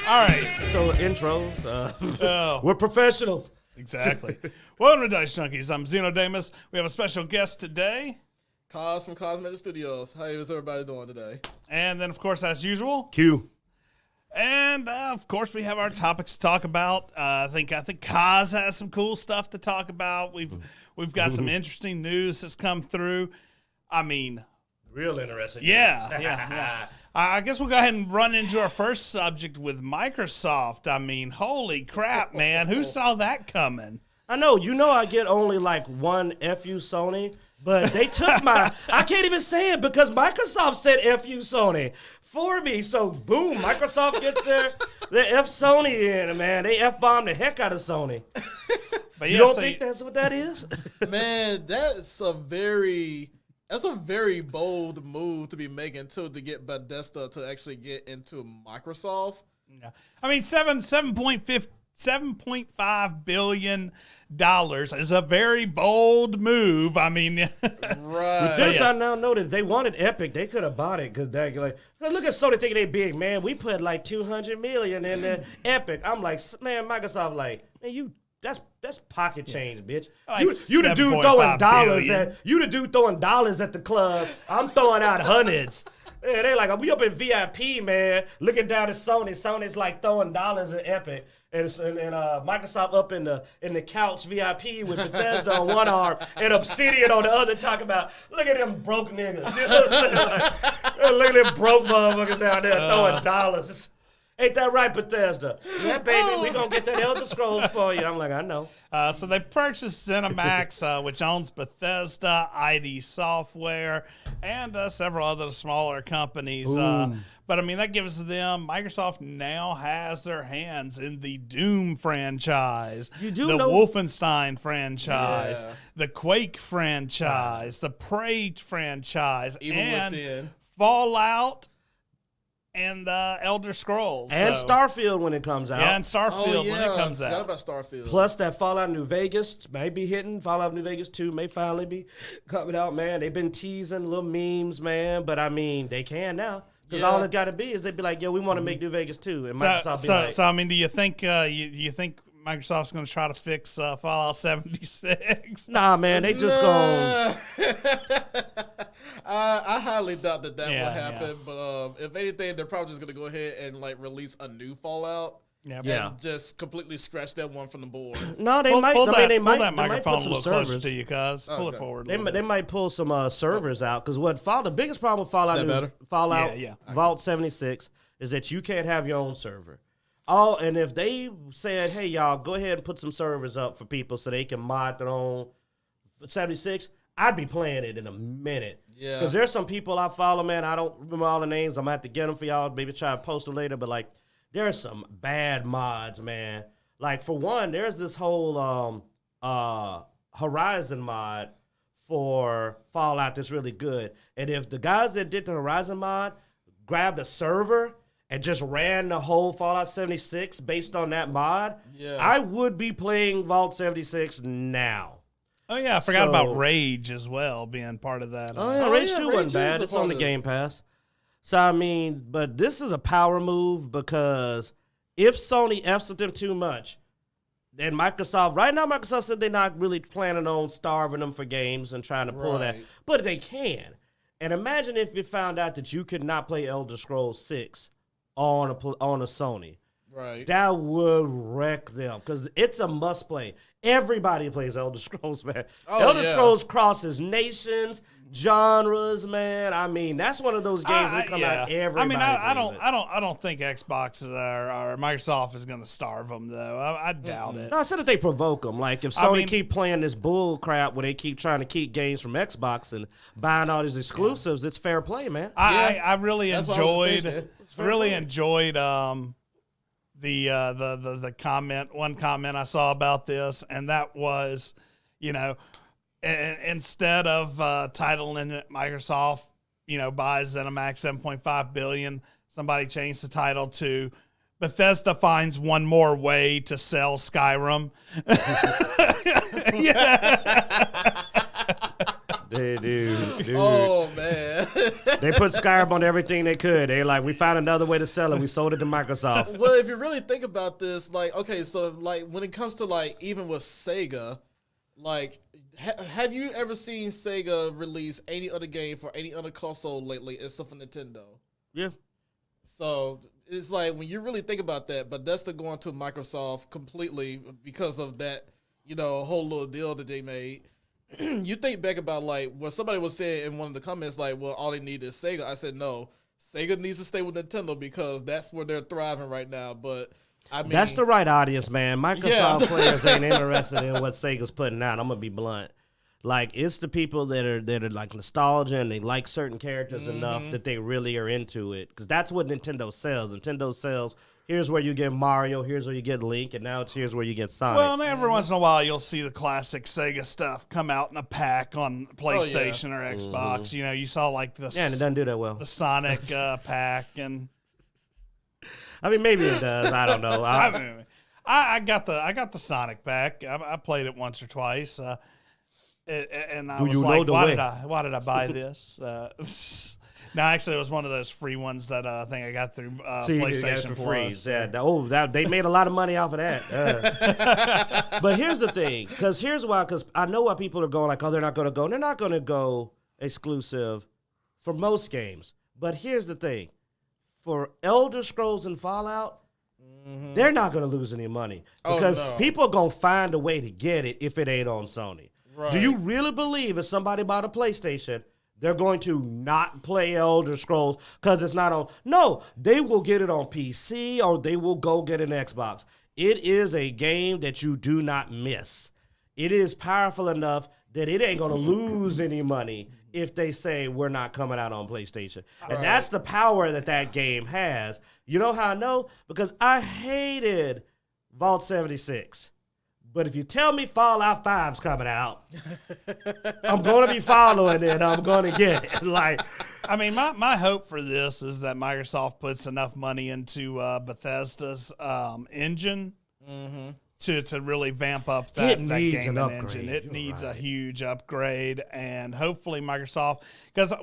All right. So intros, we're professionals. Exactly. Welcome to Dicejunkies. I'm Zenodamus. We have a special guest today. Cos from Cosmetic Studios. How is everybody doing today? And then, of course, as usual, Q. And of course, we have our topics to talk about. I think Kaz has some cool stuff to talk about. We've got some interesting news that's come through. I mean, Real interesting. yeah. I guess we'll go ahead and run into our first subject with Microsoft. I mean, holy crap, man! Who saw that coming? I know. You know, I get only like one "F you Sony," but they took my. I can't even say it because Microsoft said "F you Sony" for me. So boom, Microsoft gets their F Sony in, man. They F-bombed the heck out of Sony. But You don't think that's what that is? Man, that's a very bold move to be making too, to get Bethesda to actually get into Microsoft. Yeah. I mean, $7.5 billion is a very bold move. I mean, Right. This I now noticed they wanted Epic. They could have bought it because they like look at Sony thinking they big, man. We put like $200 million in the Epic. I'm like, man, Microsoft like, man, that's pocket change, bitch. Like you the dude throwing dollars at the club. I'm throwing out hundreds. Yeah, they like, we up in VIP, man, looking down at Sony. Sony's like throwing dollars at Epic. And Microsoft up in the couch VIP with Bethesda on one arm and Obsidian on the other, talking about, look at them broke niggas. You know what I'm saying? Like, look at them broke motherfuckers down there throwing dollars. Ain't that right, Bethesda? Yeah, baby, we gonna get that Elder Scrolls for you. I'm like, I know. So they purchased Zenimax, which owns Bethesda, ID Software, and several other smaller companies. But I mean, that gives them, Microsoft now has their hands in the Doom franchise, the Wolfenstein franchise, the Quake franchise, the Prey franchise, and Fallout. And Elder Scrolls. And Starfield when it comes out. Yeah, and Starfield when it comes out. I forgot about Starfield. Plus that Fallout New Vegas may be hitting. Fallout New Vegas 2 may finally be coming out, man. They've been teasing little memes, man. But, I mean, they can now. Because all it got to be is they'd be like, yo, we want to make New Vegas 2. And Microsoft be like... So, I mean, do you think you think Microsoft's going to try to fix Fallout 76? Nah, man. They just going... I highly doubt that will happen, but if anything, they're probably just gonna go ahead and like release a new Fallout, and just completely scratch that one from the board. No, they might. Pull they that might microphone a little servers. closer to you, cuz. Pull it forward. They might pull some servers out because the biggest problem with Fallout Vault 76 is that you can't have your own server. And if they said, hey y'all, go ahead and put some servers up for people so they can mod their own 76. I'd be playing it in a minute. Yeah. Because there's some people I follow, man. I don't remember all the names. I'm going to have to get them for y'all. Maybe try to post them later. But, like, there's some bad mods, man. Like, for one, there's this whole Horizon mod for Fallout that's really good. And if the guys that did the Horizon mod grabbed a server and just ran the whole Fallout 76 based on that mod, I would be playing Vault 76 now. Oh, yeah, I forgot about Rage as well being part of that. Rage 2 wasn't bad. It's on the Game Pass. So, I mean, but this is a power move because if Sony F's at them too much, then Microsoft said they're not really planning on starving them for games and trying to pull that. But they can. And imagine if you found out that you could not play Elder Scrolls 6 on a Sony. Right. That would wreck them because it's a must play. Everybody plays Elder Scrolls, man. Elder Scrolls crosses nations, genres, man. I mean, that's one of those games that come out everybody. I don't think Xbox or Microsoft is going to starve them though. I doubt it. No, I said if they provoke them. Like if Sony keep playing this bull crap where they keep trying to keep games from Xbox and buying all these exclusives, it's fair play, man. I really enjoyed the one comment I saw about this, and that was, instead of titling it Microsoft, buys Zenimax $7.5 billion, somebody changed the title to Bethesda finds one more way to sell Skyrim. Dude. Oh man. They put Skyrim on everything they could. They're like, we found another way to sell it. We sold it to Microsoft. Well, if you really think about this, like, okay, so like when it comes to like even with Sega, like, have you ever seen Sega release any other game for any other console lately except for Nintendo? Yeah. So it's like when you really think about that, Bethesda going to Microsoft completely because of that, whole little deal that they made. You think back about like what somebody was saying in one of the comments, like, well, all they need is Sega. I said no, Sega needs to stay with Nintendo because that's where they're thriving right now. But I mean, that's the right audience, man. Microsoft players ain't interested in what Sega's putting out. I'm gonna be blunt. Like, it's the people that are like nostalgia and they like certain characters enough that they really are into it. Because that's what Nintendo sells. Nintendo sells, here's where you get Mario, here's where you get Link, and now here's where you get Sonic. Well, and every once in a while you'll see the classic Sega stuff come out in a pack on PlayStation or Xbox. You saw like the... Yeah, and it doesn't do that well. The Sonic pack and... I mean, maybe it does. I don't know. I got the Sonic pack. I played it once or twice. And I was like, why did I buy this? No, actually, it was one of those free ones that I think I got through PlayStation Plus. Yeah. They made a lot of money off of that. But here's the thing, because I know why people are going like, oh, they're not going to go. They're not going to go exclusive for most games. But here's the thing. For Elder Scrolls and Fallout, they're not going to lose any money because people are going to find a way to get it if it ain't on Sony. Right. Do you really believe if somebody bought a PlayStation, they're going to not play Elder Scrolls because it's not on? No, they will get it on PC or they will go get an Xbox. It is a game that you do not miss. It is powerful enough that it ain't going to lose any money if they say we're not coming out on PlayStation. And that's the power that game has. You know how I know? Because I hated Vault 76. But if you tell me Fallout 5's coming out, I'm going to be following it. I'm going to get it. Like, I mean, my hope for this is that Microsoft puts enough money into Bethesda's engine to really vamp up that gaming engine. It needs a huge upgrade, and hopefully Microsoft, because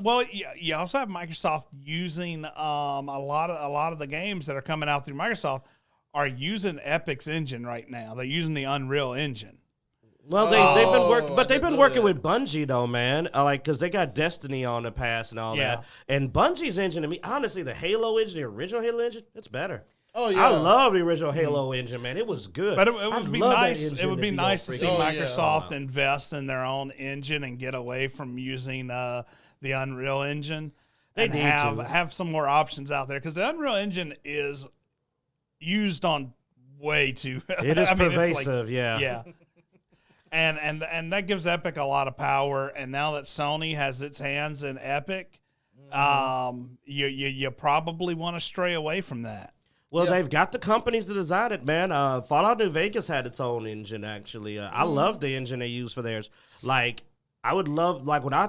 you also have Microsoft using a lot of the games that are coming out through Microsoft are using Epic's engine right now. They're using the Unreal Engine. Well, they've been working, but they've been working with Bungie though, man. Because they got Destiny on the pass and all that. And Bungie's engine, to me, honestly, the Halo engine, the original Halo engine, it's better. Oh yeah, I love the original Halo engine, man. It was good. But it would be nice. It would be nice to see Microsoft invest in their own engine and get away from using the Unreal Engine and have some more options out there, because the Unreal Engine is used on way too. It is pervasive, yeah. And that gives Epic a lot of power. And now that Sony has its hands in Epic, you probably want to stray away from that. Well, they've got the companies to design it, man. Fallout New Vegas had its own engine, actually. I love the engine they use for theirs. Like, I would love, like, when I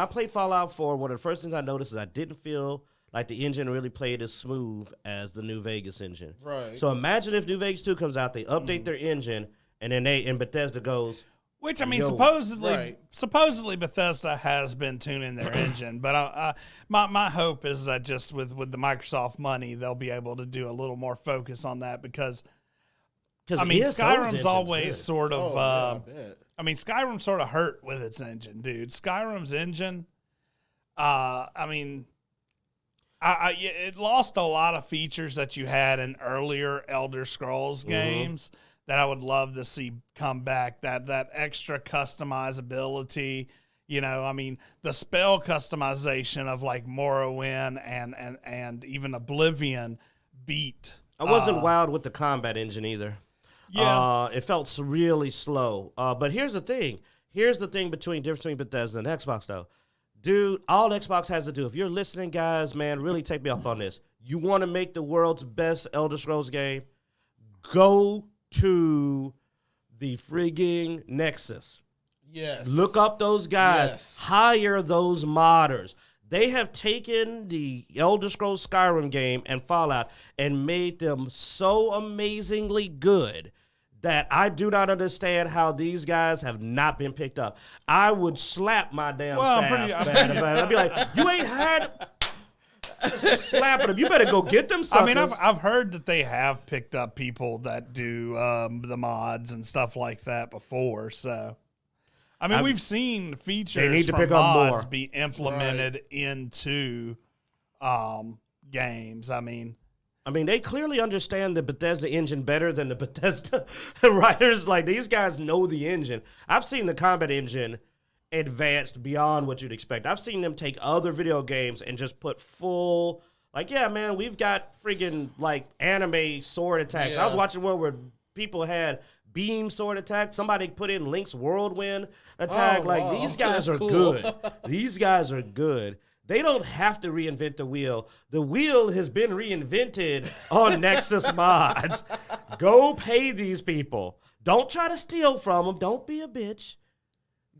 played Fallout 4, one of the first things I noticed is I didn't feel like the engine really played as smooth as the New Vegas engine. Right. So imagine if New Vegas 2 comes out, they update their engine, and then Bethesda goes. Which, I mean, supposedly Bethesda has been tuning their engine, but my hope is that just with the Microsoft money, they'll be able to do a little more focus on that, because I mean, Skyrim's always sort of. I mean, Skyrim sort of hurt with its engine, dude. Skyrim's engine. I mean. It lost a lot of features that you had in earlier Elder Scrolls games that I would love to see come back. That extra customizability, I mean, the spell customization of like Morrowind and even Oblivion beat. I wasn't wild with the combat engine either. Yeah, it felt really slow. But here's the thing. Here's the thing difference between Bethesda and Xbox though. Dude, all Xbox has to do, if you're listening, guys, man, really take me up on this. You want to make the world's best Elder Scrolls game? Go to the frigging Nexus. Yes. Look up those guys. Yes. Hire those modders. They have taken the Elder Scrolls Skyrim game and Fallout and made them so amazingly good that I do not understand how these guys have not been picked up. I would slap my damn staff. I'd be like, you ain't had... Just slapping them. You better go get them suckers. I mean, I've heard that they have picked up people that do the mods and stuff like that before. So, I mean, we've seen features from mods be implemented into games. I mean, they clearly understand the Bethesda engine better than the Bethesda writers. Like, these guys know the engine. I've seen the combat engine advanced beyond what you'd expect. I've seen them take other video games and just put full, like, yeah, man, we've got friggin' like anime sword attacks. Yeah. I was watching one where people had beam sword attack. Somebody put in Link's whirlwind attack. These guys are good. These guys are good. They don't have to reinvent the wheel. The wheel has been reinvented on Nexus mods. Go pay these people. Don't try to steal from them. Don't be a bitch.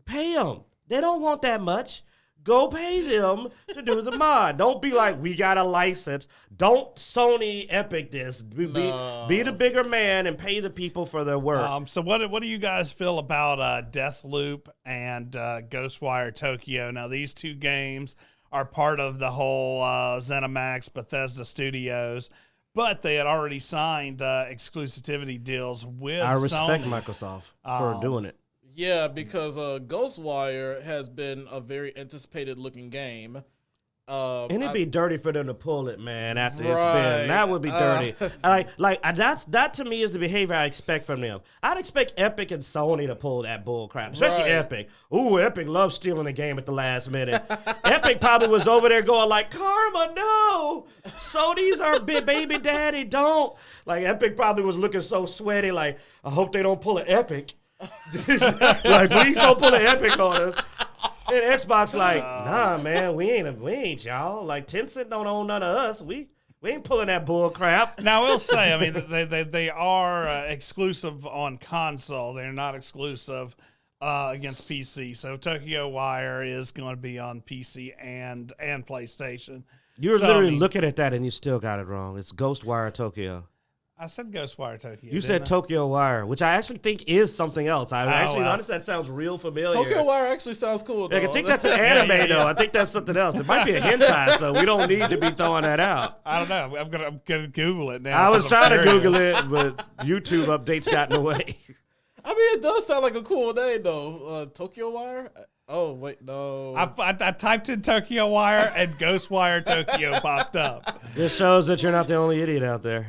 Pay them. They don't want that much. Go pay them to do the mod. Don't be like, we got a license. Don't Sony Epic this. Be the bigger man and pay the people for their work. So what do you guys feel about Deathloop and Ghostwire Tokyo? Now, these two games are part of the whole Zenimax Bethesda Studios, but they had already signed exclusivity deals with Sony. I respect Microsoft for doing it. Yeah, because Ghostwire has been a very anticipated looking game. And it'd be dirty for them to pull it, man, after it's been. That would be dirty. That to me is the behavior I expect from them. I'd expect Epic and Sony to pull that bull crap, especially Epic. Ooh, Epic loves stealing a game at the last minute. Epic probably was over there going like, Karma, no! Sony's our baby daddy, don't. Like, Epic probably was looking so sweaty, like, I hope they don't pull an Epic. Like, please don't pull an Epic on us. And Xbox like, nah, man, we ain't y'all. Like, Tencent don't own none of us. We ain't pulling that bull crap. Now, I will say, I mean, they are exclusive on console. They're not exclusive against PC. So Tokyo Wire is going to be on PC and PlayStation. You're literally looking at that and you still got it wrong. It's Ghostwire Tokyo. I said Ghostwire Tokyo. You said Tokyo Wire, which I actually think is something else. Honestly, that sounds real familiar. Tokyo Wire actually sounds cool, though. Like, I think that's an anime, though. I think that's something else. It might be a hentai, so we don't need to be throwing that out. I don't know. I'm gonna Google it now. I was trying to Google it, but YouTube updates got in the way. I mean, it does sound like a cool name, though. Tokyo Wire? Oh, wait, no. I typed in Tokyo Wire and Ghostwire Tokyo popped up. This shows that you're not the only idiot out there.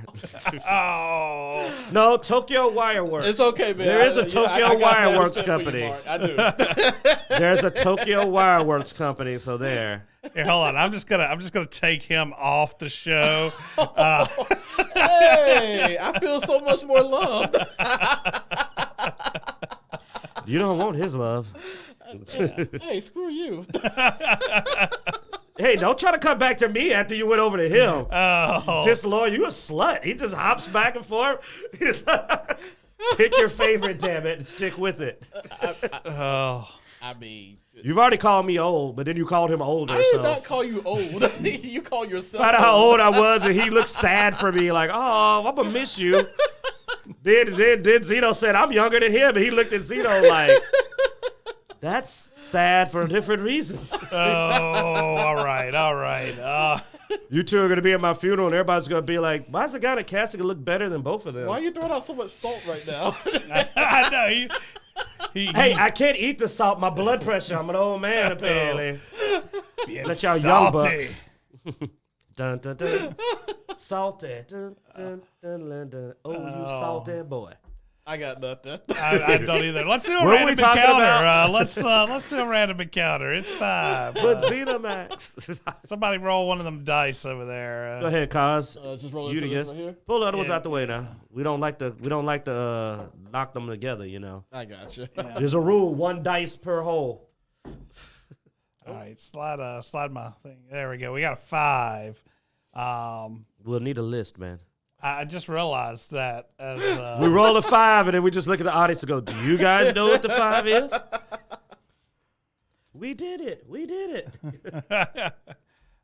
Oh. No, Tokyo Wire Works. It's okay, man. There is a Tokyo Wire Works company. I do. There's a Tokyo Wire Works company, so there. Here, hold on. I'm just gonna take him off the show. Hey, I feel so much more loved. You don't want his love. Hey, screw you. Hey, don't try to come back to me after you went over to him. Oh. Disloyal, you a slut. He just hops back and forth. Pick your favorite, damn it, and stick with it. I mean, you've already called me old, but then you called him older. I did not call you old. You call yourself Find out how old I was, and he looked sad for me, like, oh, I'm going to miss you. Then Zeno said, I'm younger than him, and he looked at Zeno like, that's sad for different reasons. Oh, all right. You two are going to be at my funeral, and everybody's going to be like, why does the guy in the casket look better than both of them? Why are you throwing out so much salt right now? I know. Hey, I can't eat the salt. My blood pressure. I'm an old man, apparently. That's y'all young bucks. Dun, dun, dun. Salty. Dun, dun, dun, dun, dun. Oh, you salty boy. I got nothing. I don't either. Let's do a random encounter. Let's do a random encounter. It's time. But Zenimax. Somebody roll one of them dice over there. Go ahead, Kaz. Just roll it right here. Pull the other ones out the way now. We don't like to knock them together, you know. I got you. Yeah. There's a rule: 1 dice per hole. All right, slide my thing. There we go. We got a 5. We'll need a list, man. I just realized that as we roll a 5 and then we just look at the audience and go, "Do you guys know what the 5 is?" We did it.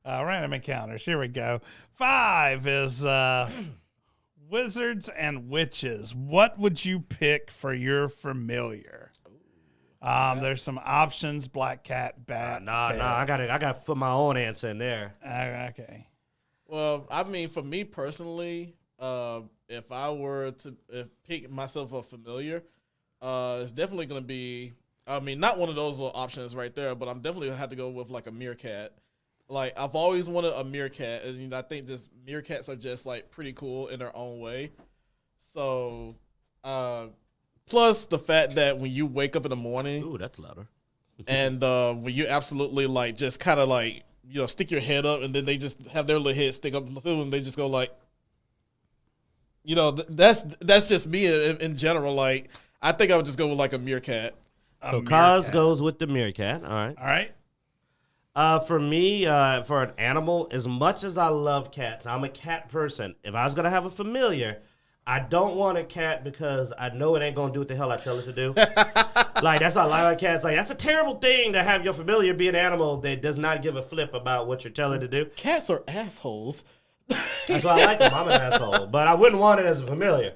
Random encounters. Here we go. 5 is wizards and witches. What would you pick for your familiar? There's some options: black cat, bat. I gotta put my own answer in there. Okay. Well, I mean, for me personally, if I were to pick myself a familiar, it's definitely gonna be. I mean, not one of those little options right there, but I'm definitely gonna have to go with like a meerkat. Like, I've always wanted a meerkat, and I think this meerkats are just like pretty cool in their own way. So, plus the fact that when you wake up in the morning, ooh, that's louder, and when you absolutely like just kind of like stick your head up, and then they just have their little head stick up too, and they just go like, that's just me in general. Like, I think I would just go with like a meerkat. So Kaz goes with the meerkat. All right. All right. For me, for an animal, as much as I love cats, I'm a cat person. If I was going to have a familiar, I don't want a cat because I know it ain't going to do what the hell I tell it to do. Like, that's not like cats. Like, that's a terrible thing to have your familiar be an animal that does not give a flip about what you're telling it to do. Cats are assholes. That's why I like them. I'm an asshole. But I wouldn't want it as a familiar.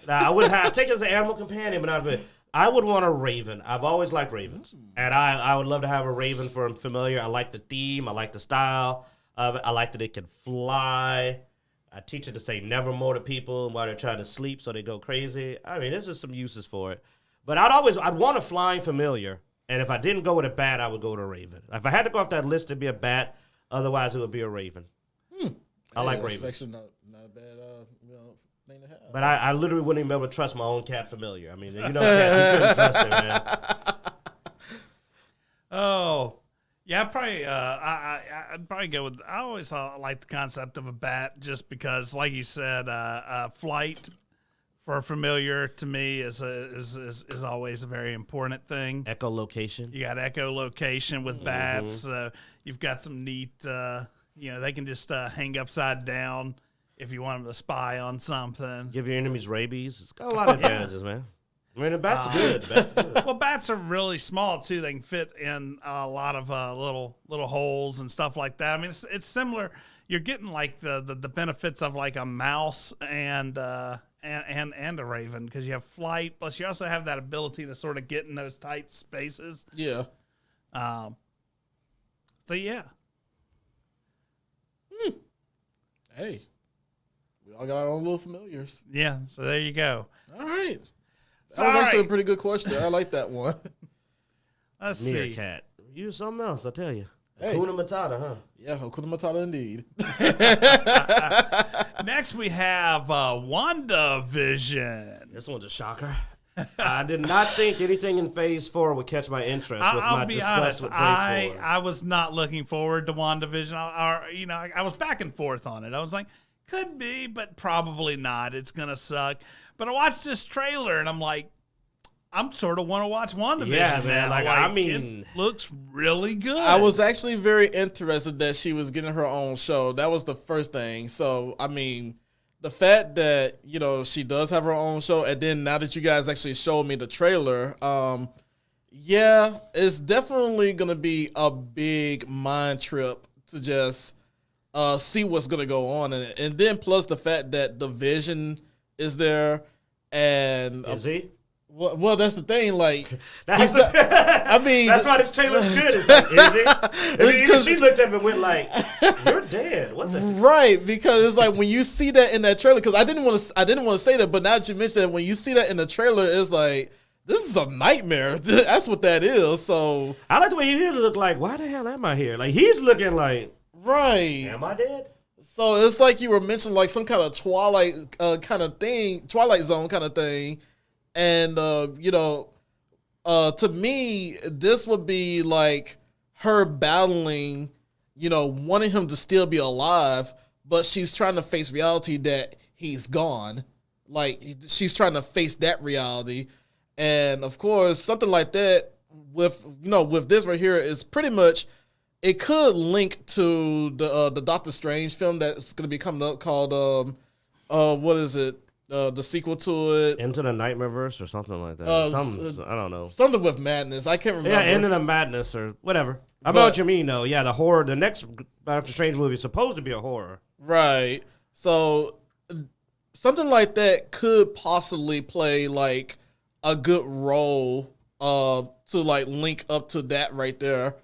Now, I would take it as an animal companion, but not I would want a raven. I've always liked ravens. And I would love to have a raven for a familiar. I like the theme. I like the style of it. I like that it can fly. I teach it to say nevermore to people while they're trying to sleep so they go crazy. I mean, there's just some uses for it. But I'd want a flying familiar. And if I didn't go with a bat, I would go with a raven. If I had to go off that list, it'd be a bat. Otherwise, it would be a raven. I like ravens. That's actually not a bad thing to have. But I literally wouldn't even be able to trust my own cat familiar. I mean, cats, you couldn't trust it, man. Oh, yeah, I'd probably go with. I always like the concept of a bat, just because, like you said, flight for a familiar to me is always a very important thing. Echolocation. You got echolocation with bats. You've got some neat. They can just hang upside down if you want them to spy on something. Give your enemies rabies. It's got a lot of advantages, man. I mean, the bat's good. Well, bats are really small, too. They can fit in a lot of little holes and stuff like that. I mean, it's similar. You're getting, like, the benefits of, like, a mouse and a raven, because you have flight, plus you also have that ability to sort of get in those tight spaces. Yeah. So, yeah. Hey, we all got our own little familiars. Yeah, so there you go. All right. That was actually a pretty good question. I like that one. Let's see. Meerkat. Use something else, I tell you. Hey. Hakuna Matata, huh? Yeah, Hakuna Matata indeed. Next, we have WandaVision. This one's a shocker. I did not think anything in Phase 4 would catch my interest. I'll be honest. I was not looking forward to WandaVision. I was back and forth on it. I was like, could be, but probably not. It's gonna suck. But I watched this trailer and I'm like, I'm sort of want to watch WandaVision. Yeah, man. It looks really good. I was actually very interested that she was getting her own show. That was the first thing. So, I mean, the fact that, she does have her own show, and then now that you guys actually showed me the trailer, yeah, it's definitely going to be a big mind trip to just see what's going to go on in it. And then plus the fact that the Vision is there. And is he? Well, that's the thing. Like, that's why this trailer's good. It's like, is he? Even she looked at him and went like, "You're dead." What the? Right, because it's like when you see that in that trailer. Because I didn't want to say that, but now that you mentioned it, when you see that in the trailer, it's like, this is a nightmare. That's what that is. So I like the way you look like. Why the hell am I here? Like, he's looking like, right. Am I dead? So it's like you were mentioning like some kind of Twilight kind of thing, Twilight Zone kind of thing. And, to me, this would be like her battling, wanting him to still be alive, but she's trying to face reality that he's gone. Like, she's trying to face that reality. And, of course, something like that with this right here is pretty much, it could link to the Doctor Strange film that's going to be coming up called, what is it? The sequel to it, Into the Nightmareverse or something like that. I don't know. Something with madness. I can't remember. Yeah, Into the Madness or whatever. I know what you mean, though. Yeah, the horror. The next Doctor Strange movie is supposed to be a horror. Right. So something like that could possibly play like a good role to like link up to that right there.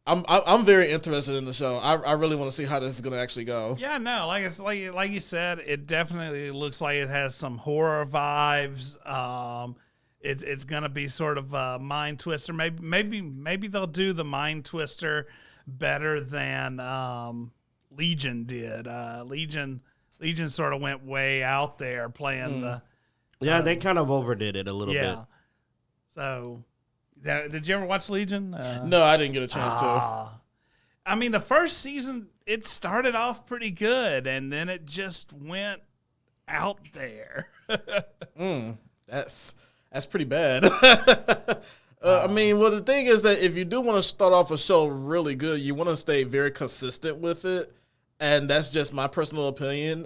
I'm very interested in the show. I really want to see how this is going to actually go. Yeah, no, like you said, it definitely looks like it has some horror vibes. It's going to be sort of a mind twister. Maybe they'll do the mind twister better than Legion did. Legion sort of went way out there playing the. Yeah, they kind of overdid it a little bit. Yeah. So. Did you ever watch Legion? No, I didn't get a chance to. I mean, the first season, it started off pretty good, and then it just went out there. That's pretty bad. I mean, well, the thing is that if you do want to start off a show really good, you want to stay very consistent with it, and that's just my personal opinion.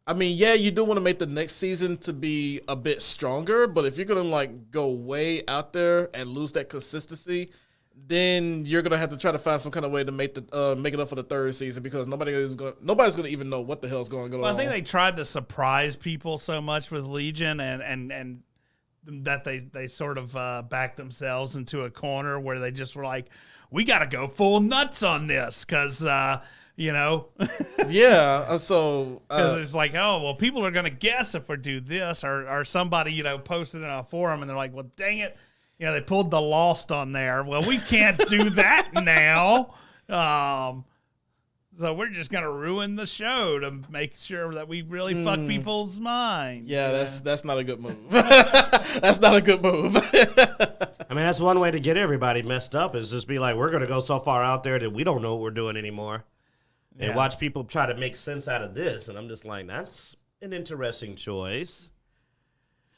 I mean, yeah, you do want to make the next season to be a bit stronger, but if you're gonna like go way out there and lose that consistency, then you're gonna have to try to find some kind of way to make it up for the third season because nobody's gonna even know what the hell's going on. Well, I think they tried to surprise people so much with Legion and that they sort of backed themselves into a corner where they just were like, we got to go full nuts on this because. Yeah. So because it's like, oh well, people are gonna guess if we do this, or somebody posted in a forum, and they're like, well, dang it, they pulled the Lost on there. Well, we can't do that now. So we're just gonna ruin the show to make sure that we really fuck people's minds. Yeah, that's not a good move. That's not a good move. I mean, that's one way to get everybody messed up is just be like, we're gonna go so far out there that we don't know what we're doing anymore. And watch people try to make sense out of this. And I'm just like, that's an interesting choice.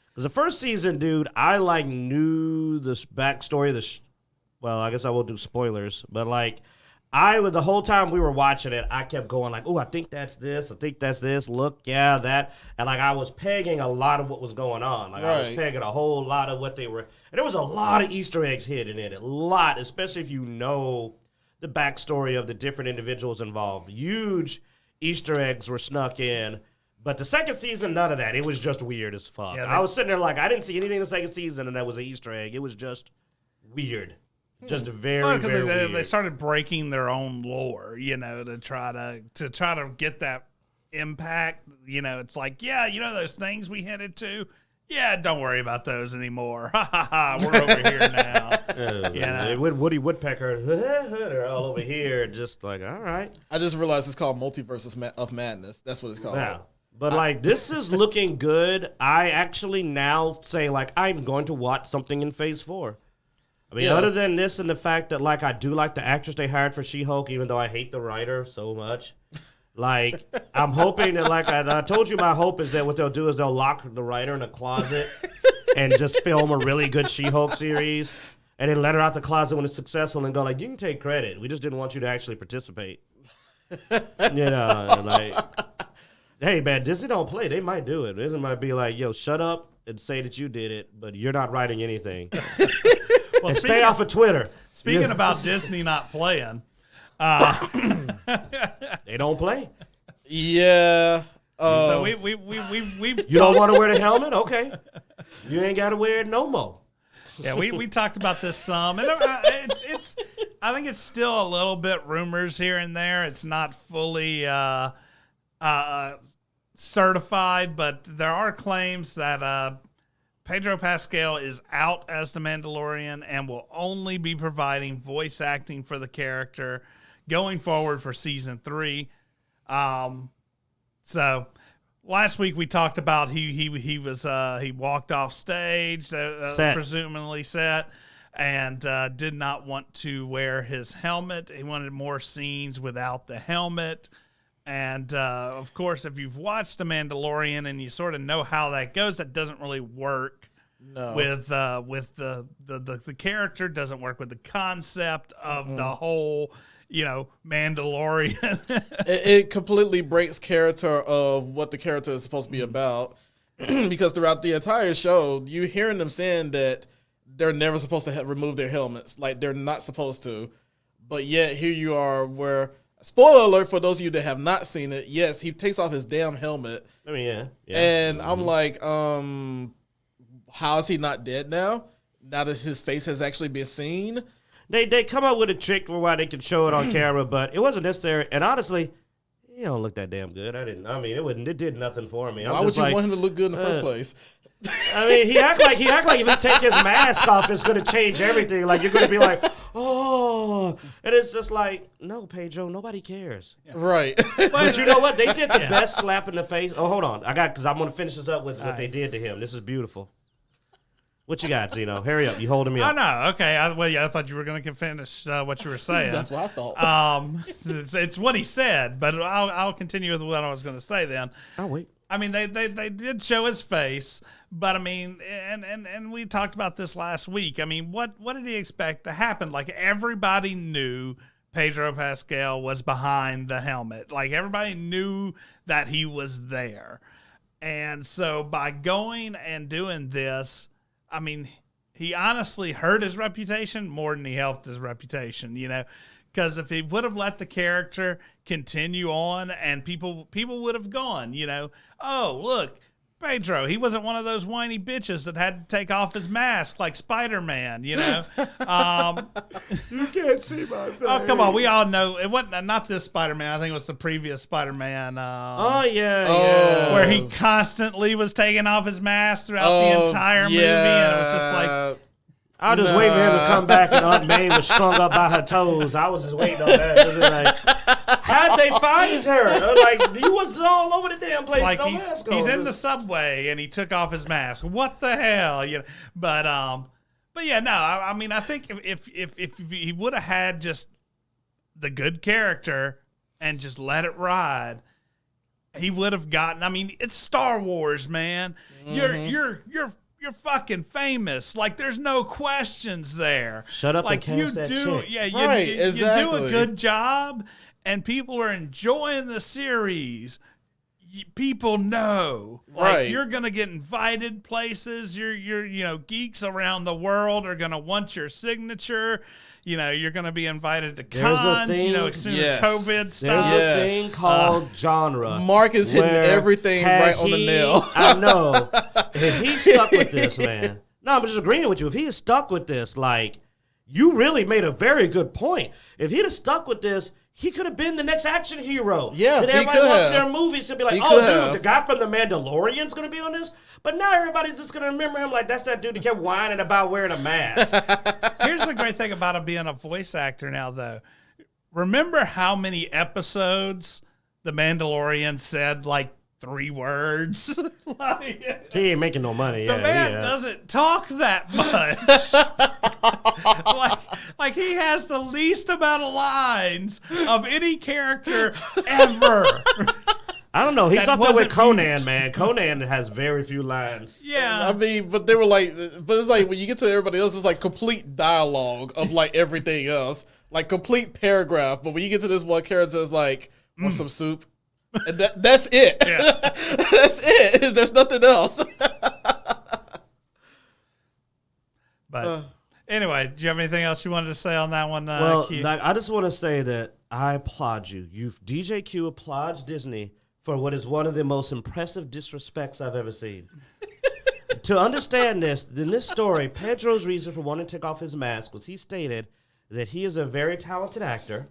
Because the first season, dude, I knew this backstory. Well, I guess I won't do spoilers. But the whole time we were watching it, I kept going like, oh, I think that's this. I think that's this. Look, yeah, that. And I was pegging a lot of what was going on. I was pegging a whole lot of what they were. And there was a lot of Easter eggs hidden in it. A lot, especially if you know the backstory of the different individuals involved. Huge Easter eggs were snuck in. But the second season, none of that. It was just weird as fuck. Yeah, I was sitting there like, I didn't see anything in the second season, and that was an Easter egg. It was just weird. Just very weird. They started breaking their own lore, to try to get that impact. It's like, yeah, those things we hinted to? Yeah, don't worry about those anymore. Ha ha ha, we're over here now. Woody Woodpecker, they're all over here, just like, all right. I just realized it's called Multiverse of Madness. That's what it's called. Yeah. But, this is looking good. I actually now say, I'm going to watch something in Phase 4. I mean, other than this and the fact that, I do like the actress they hired for She-Hulk, even though I hate the writer so much. I'm hoping that, I told you my hope is that what they'll do is they'll lock the writer in a closet and just film a really good She-Hulk series and then let her out the closet when it's successful and go, you can take credit. We just didn't want you to actually participate. Hey, man, Disney don't play. They might do it. Disney might be like, yo, shut up and say that you did it, but you're not writing anything. Well, stay off of Twitter. Speaking about Disney not playing, they don't play. Yeah. So we you don't want to wear the helmet? Okay. You ain't got to wear it no more. Yeah, we talked about this some, and it's I think it's still a little bit rumors here and there. It's not fully certified, but there are claims that Pedro Pascal is out as the Mandalorian and will only be providing voice acting for the character going forward for season 3. So last week we talked about he walked off stage, presumably set, and did not want to wear his helmet. He wanted more scenes without the helmet. And of course, if you've watched The Mandalorian and you sort of know how that goes, that doesn't really work. No. With the character, doesn't work with the concept of the whole, Mandalorian. it completely breaks character of what the character is supposed to be about, because throughout the entire show, you hearing them saying that they're never supposed to remove their helmets, like they're not supposed to, but yet here you are where Spoiler alert for those of you that have not seen it. Yes, he takes off his damn helmet. I mean, yeah. And I'm like, how is he not dead now? Now that his face has actually been seen? They come up with a trick for why they can show it on camera, but it wasn't necessary. And honestly, he don't look that damn good. It did nothing for me. Why would you want him to look good in the first place? I mean, he act like if he take his mask off, it's gonna change everything. Like you're gonna be like, oh, and it's just like, no, Pedro, nobody cares. Yeah. Right. But you know what? They did the best slap in the face. Oh, hold on, because I'm gonna finish this up with what they did to him. This is beautiful. What you got, Zeno? Hurry up. You holding me up. Oh, no. Okay. I thought you were going to finish what you were saying. That's what I thought. It's what he said, but I'll continue with what I was going to say then. Oh, wait. I mean, they did show his face, but I mean, and we talked about this last week. I mean, what did he expect to happen? Like, everybody knew Pedro Pascal was behind the helmet. Like, everybody knew that he was there. And so by going and doing this, I mean, he honestly hurt his reputation more than he helped his reputation, you know, because if he would have let the character continue on and people would have gone, you know, oh, look, Pedro, he wasn't one of those whiny bitches that had to take off his mask like Spider-Man, you know. You can't see my face. Oh, come on. We all know. It wasn't not this Spider-Man. I think it was the previous Spider-Man. Yeah. Where he constantly was taking off his mask throughout the entire movie. And it was just like... I was just waiting for him to come back and Aunt May was strung up by her toes. I was just waiting on that. It was like, how'd they find her? Like, he was all over the damn place. Like he's in the subway and he took off his mask. What the hell? You know, but yeah, no. I mean, I think if he would have had just the good character and just let it ride, he would have gotten. I mean, it's Star Wars, man. Mm-hmm. You're fucking famous. Like, there's no questions there. Shut up like, and cast that shit. Yeah, exactly. You do a good job, and people are enjoying the series. People know. Like, you're going to get invited places. You're geeks around the world are going to want your signature. You know, you're going to be invited to cons, as soon as COVID stops. There's a thing called genre. Mark is hitting everything right on the nail. I know. If he stuck with this, man. No, I'm just agreeing with you. If he is stuck with this, like, you really made a very good point. If he'd have stuck with this, he could have been the next action hero. Yeah, that everybody wants their movies to be like, dude, the guy from the Mandalorian's going to be on this? But now everybody's just going to remember him like that's that dude that kept whining about wearing a mask. Here's the great thing about him being a voice actor now, though. Remember how many episodes the Mandalorian said, like, 3 words? Like, he ain't making no money. The man doesn't talk that much. like he has the least amount of lines of any character ever. I don't know. He's up there with Conan, man. Conan has very few lines. Yeah. I mean, but it's like when you get to everybody else, it's like complete dialogue of like everything else. Like complete paragraph. But when you get to this one character, it's like, want some soup? And that's it. Yeah. That's it. There's nothing else. But anyway, do you have anything else you wanted to say on that one? I just want to say that I applaud you. DJQ applauds Disney for what is one of the most impressive disrespects I've ever seen. To understand this, in this story, Pedro's reason for wanting to take off his mask was he stated that he is a very talented actor,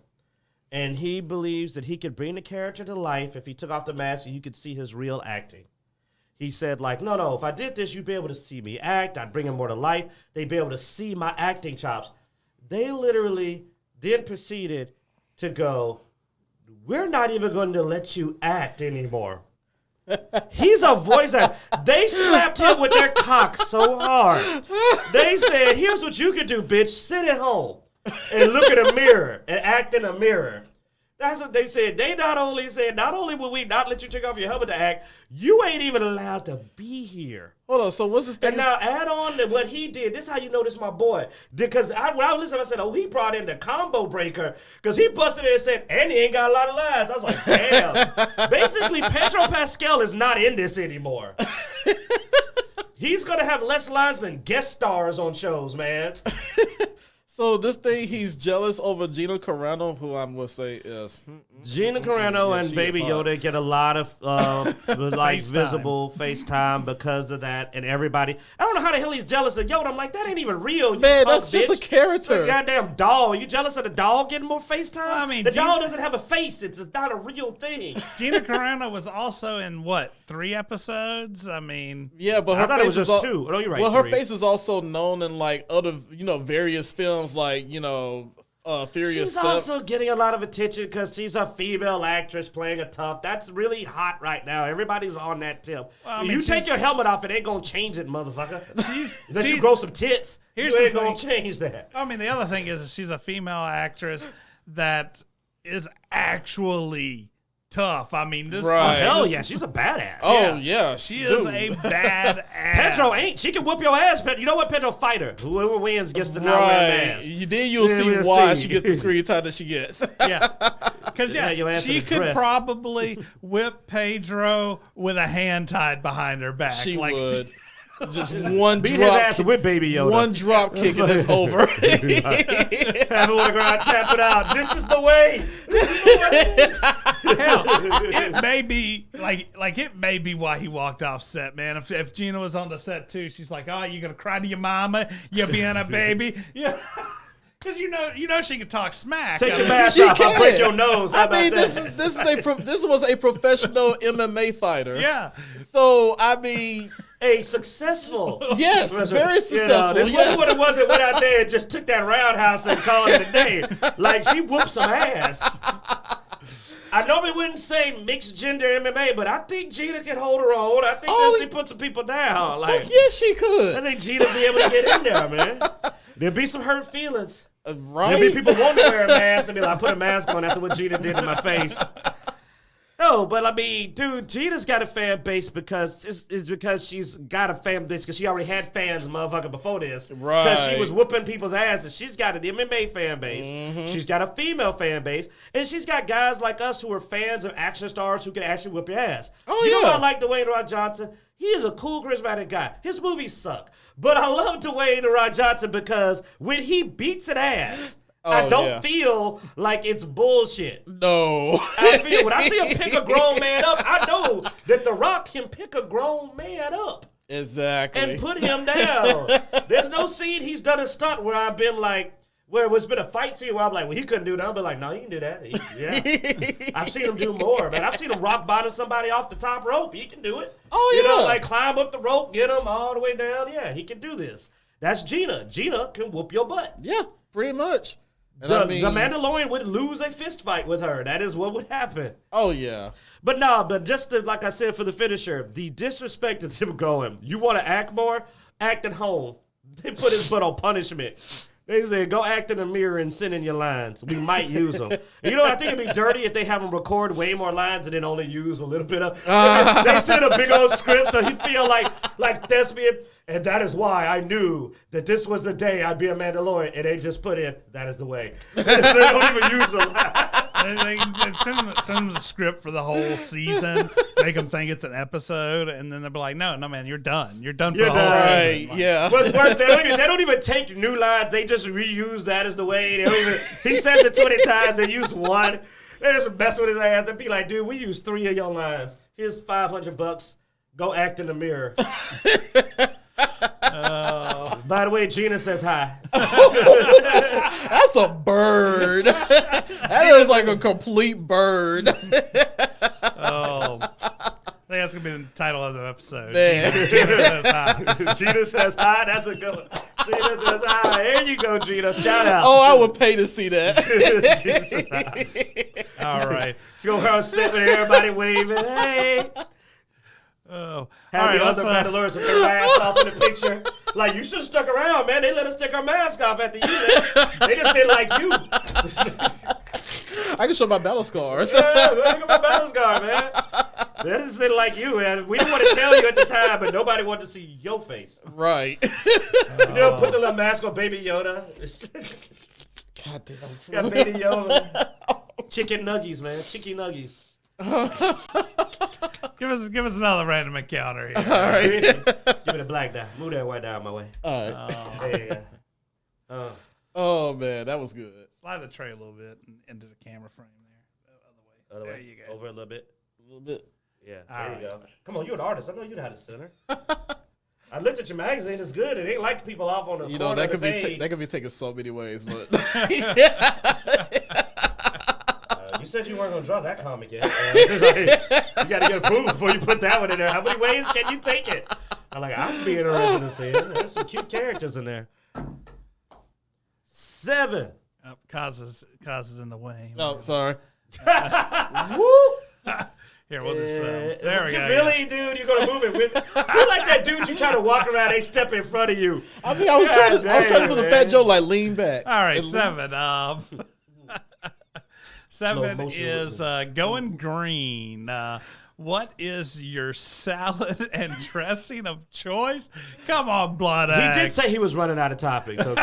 and he believes that he could bring the character to life if he took off the mask and you could see his real acting. He said, like, no, if I did this, you'd be able to see me act. I'd bring him more to life. They'd be able to see my acting chops. They literally then proceeded to go, we're not even going to let you act anymore. He's a voice actor. They slapped him with their cock so hard. They said, here's what you could do, bitch. Sit at home and look at a mirror and act in a mirror. That's what they said. They not only will we not let you take off your helmet to act, you ain't even allowed to be here. Hold on, so what's this thing? And now add on to what he did. This is how you know this is my boy. Because when I was listening, I said, he brought in the combo breaker. Because he busted in and said, and he ain't got a lot of lines. I was like, damn. Basically, Pedro Pascal is not in this anymore. He's going to have less lines than guest stars on shows, man. So this thing, he's jealous over Gina Carano, who I'm gonna say is Gina Carano and Baby Yoda get a lot of like visible FaceTime because of that, and everybody. I don't know how the hell he's jealous of Yoda. I'm like, that ain't even real. Man, that's just a character. It's a goddamn doll. You jealous of the doll getting more FaceTime? Well, I mean, the doll doesn't have a face. It's not a real thing. Gina Carano was also in what, 3 episodes? I mean, yeah, but her I thought it was just 2. No, you're right. Well, her face is also known in like other, various films, like Furious. She's also getting a lot of attention because she's a female actress playing a tough. That's really hot right now. Everybody's on that tip. Well, I mean, you take your helmet off, it ain't gonna change it, motherfucker. Unless you grow some tits, you ain't gonna change that. I mean, the other thing is she's a female actress that is actually tough. I mean, this. Right. Hell yeah, she's a badass. Oh yeah, she is a badass. Pedro ain't. She can whoop your ass. You know what, Pedro? Fight her. Whoever wins gets the now wear mask. Then you'll see why she gets the screen time that she gets. Yeah, because she could probably whip Pedro with a hand tied behind her back. She would. Just one beat drop his ass with Baby Yoda. One drop kick and it's over. Have it on the ground, tap it out. This is the way. Hell, it may be it may be why he walked off set, man. If Gina was on the set too, she's like, "Oh, you gonna cry to your mama? You being a baby?" Yeah. Because you know she can talk smack. Take your mask off. I'll break your nose. I mean, this was a professional MMA fighter. Yeah. So I mean. A successful. Yes, very successful. This wasn't what it was. It went out there and just took that roundhouse and called it a day. Like, she whooped some ass. I normally wouldn't say mixed gender MMA, but I think Gina can hold her own. I think that she put some people down. Like, yes, she could. I think Gina be able to get in there, man. There'll be some hurt feelings. Right? There'll be people wanting to wear a mask and be like, I put a mask on after what Gina did in my face. No, but I mean, dude, Gina's got a fan base because she's got a fan base because she already had fans, motherfucker, before this. Right. Because she was whooping people's asses. She's got an MMA fan base. Mm-hmm. She's got a female fan base. And she's got guys like us who are fans of action stars who can actually whip your ass. Oh, you know I like Dwayne Rock Johnson? He is a cool, charismatic guy. His movies suck. But I love Dwayne Rock Johnson because when he beats an ass, I don't feel like it's bullshit. No. I feel when I see him pick a grown man up, I know that The Rock can pick a grown man up. Exactly. And put him down. There's no scene he's done a stunt where I've been like, where it's been a fight scene where I'm like, well, he couldn't do that. I'll be like, no, he can do that. Yeah. I've seen him do more, man. I've seen him rock bottom somebody off the top rope. He can do it. Oh, yeah. You know, like climb up the rope, get him all the way down. Yeah, he can do this. That's Gina. Gina can whoop your butt. Yeah, pretty much. And the Mandalorian would lose a fist fight with her. That is what would happen. Oh, yeah. But just like I said for the finisher, the disrespect of him going, you want to act more? Act at home. They put his butt on punishment. They said, go act in the mirror and send in your lines. We might use them. You know, I think it'd be dirty if they have him record way more lines and then only use a little bit of. They send a big old script so he feel like thespian. And that is why I knew that this was the day I'd be a Mandalorian. And they just put in, that is the way. They don't even use them. They send them the script for the whole season, make them think it's an episode, and then they'll be like, no, man, you're done. You're done for the whole season. Right, yeah. What's worse, they don't even take new lines. They just reuse that as the way. He says it 20 times. They use one. They just mess with his ass. They'd be like, dude, we use 3 of your lines. Here's $500. Go act in the mirror. By the way, Gina says hi. That's a bird. That is like a complete bird. Oh. I think that's going to be the title of the episode. Gina says hi. Gina says hi. That's a good one. Gina says hi. There you go, Gina. Shout out. Oh, I would pay to see that. All right. Let's go around sitting with everybody waving. Hey. Oh, have the other Mandalorians with their masks off in the picture. Like, you should have stuck around, man. They let us take our mask off after you. They just didn't like you. I can show my battle scars. Yeah, I can show my battle scar, man. They just didn't like you, man. We didn't want to tell you at the time, but nobody wanted to see your face. Right. You know, put the little mask on Baby Yoda. God damn. Got Baby Yoda. Chicken nuggies, man. Chicken nuggies. Give us another random encounter here. All right. Give me the black die. Move that white die my way. All right. There you go. Oh man, that was good. Slide the tray a little bit into the camera frame there. Other there way. you go. Over a little bit. A little bit. Yeah. All There you go. Come on, you're an artist. I know you know how to center. I looked at your magazine. It's good. It ain't like people off on the You corner know, that of could the be page. that could be taken so many ways, but You said you weren't going to draw that comic yet. You got to get approved before you put that one in there. How many ways can you take it? I'm like, I'd be interested in seeing it. There's some cute characters in there. 7. Kaz is in the way. no, sorry. Here, we'll just. There we go. Really, dude? You're going to move it with me? You're like that dude you try to walk around, they step in front of you. I mean, I was trying to do the Fat Joe like lean back. All right, 7. 7 is going green. What is your salad and dressing of choice? Come on, Blood Axe. He did say he was running out of topics, okay?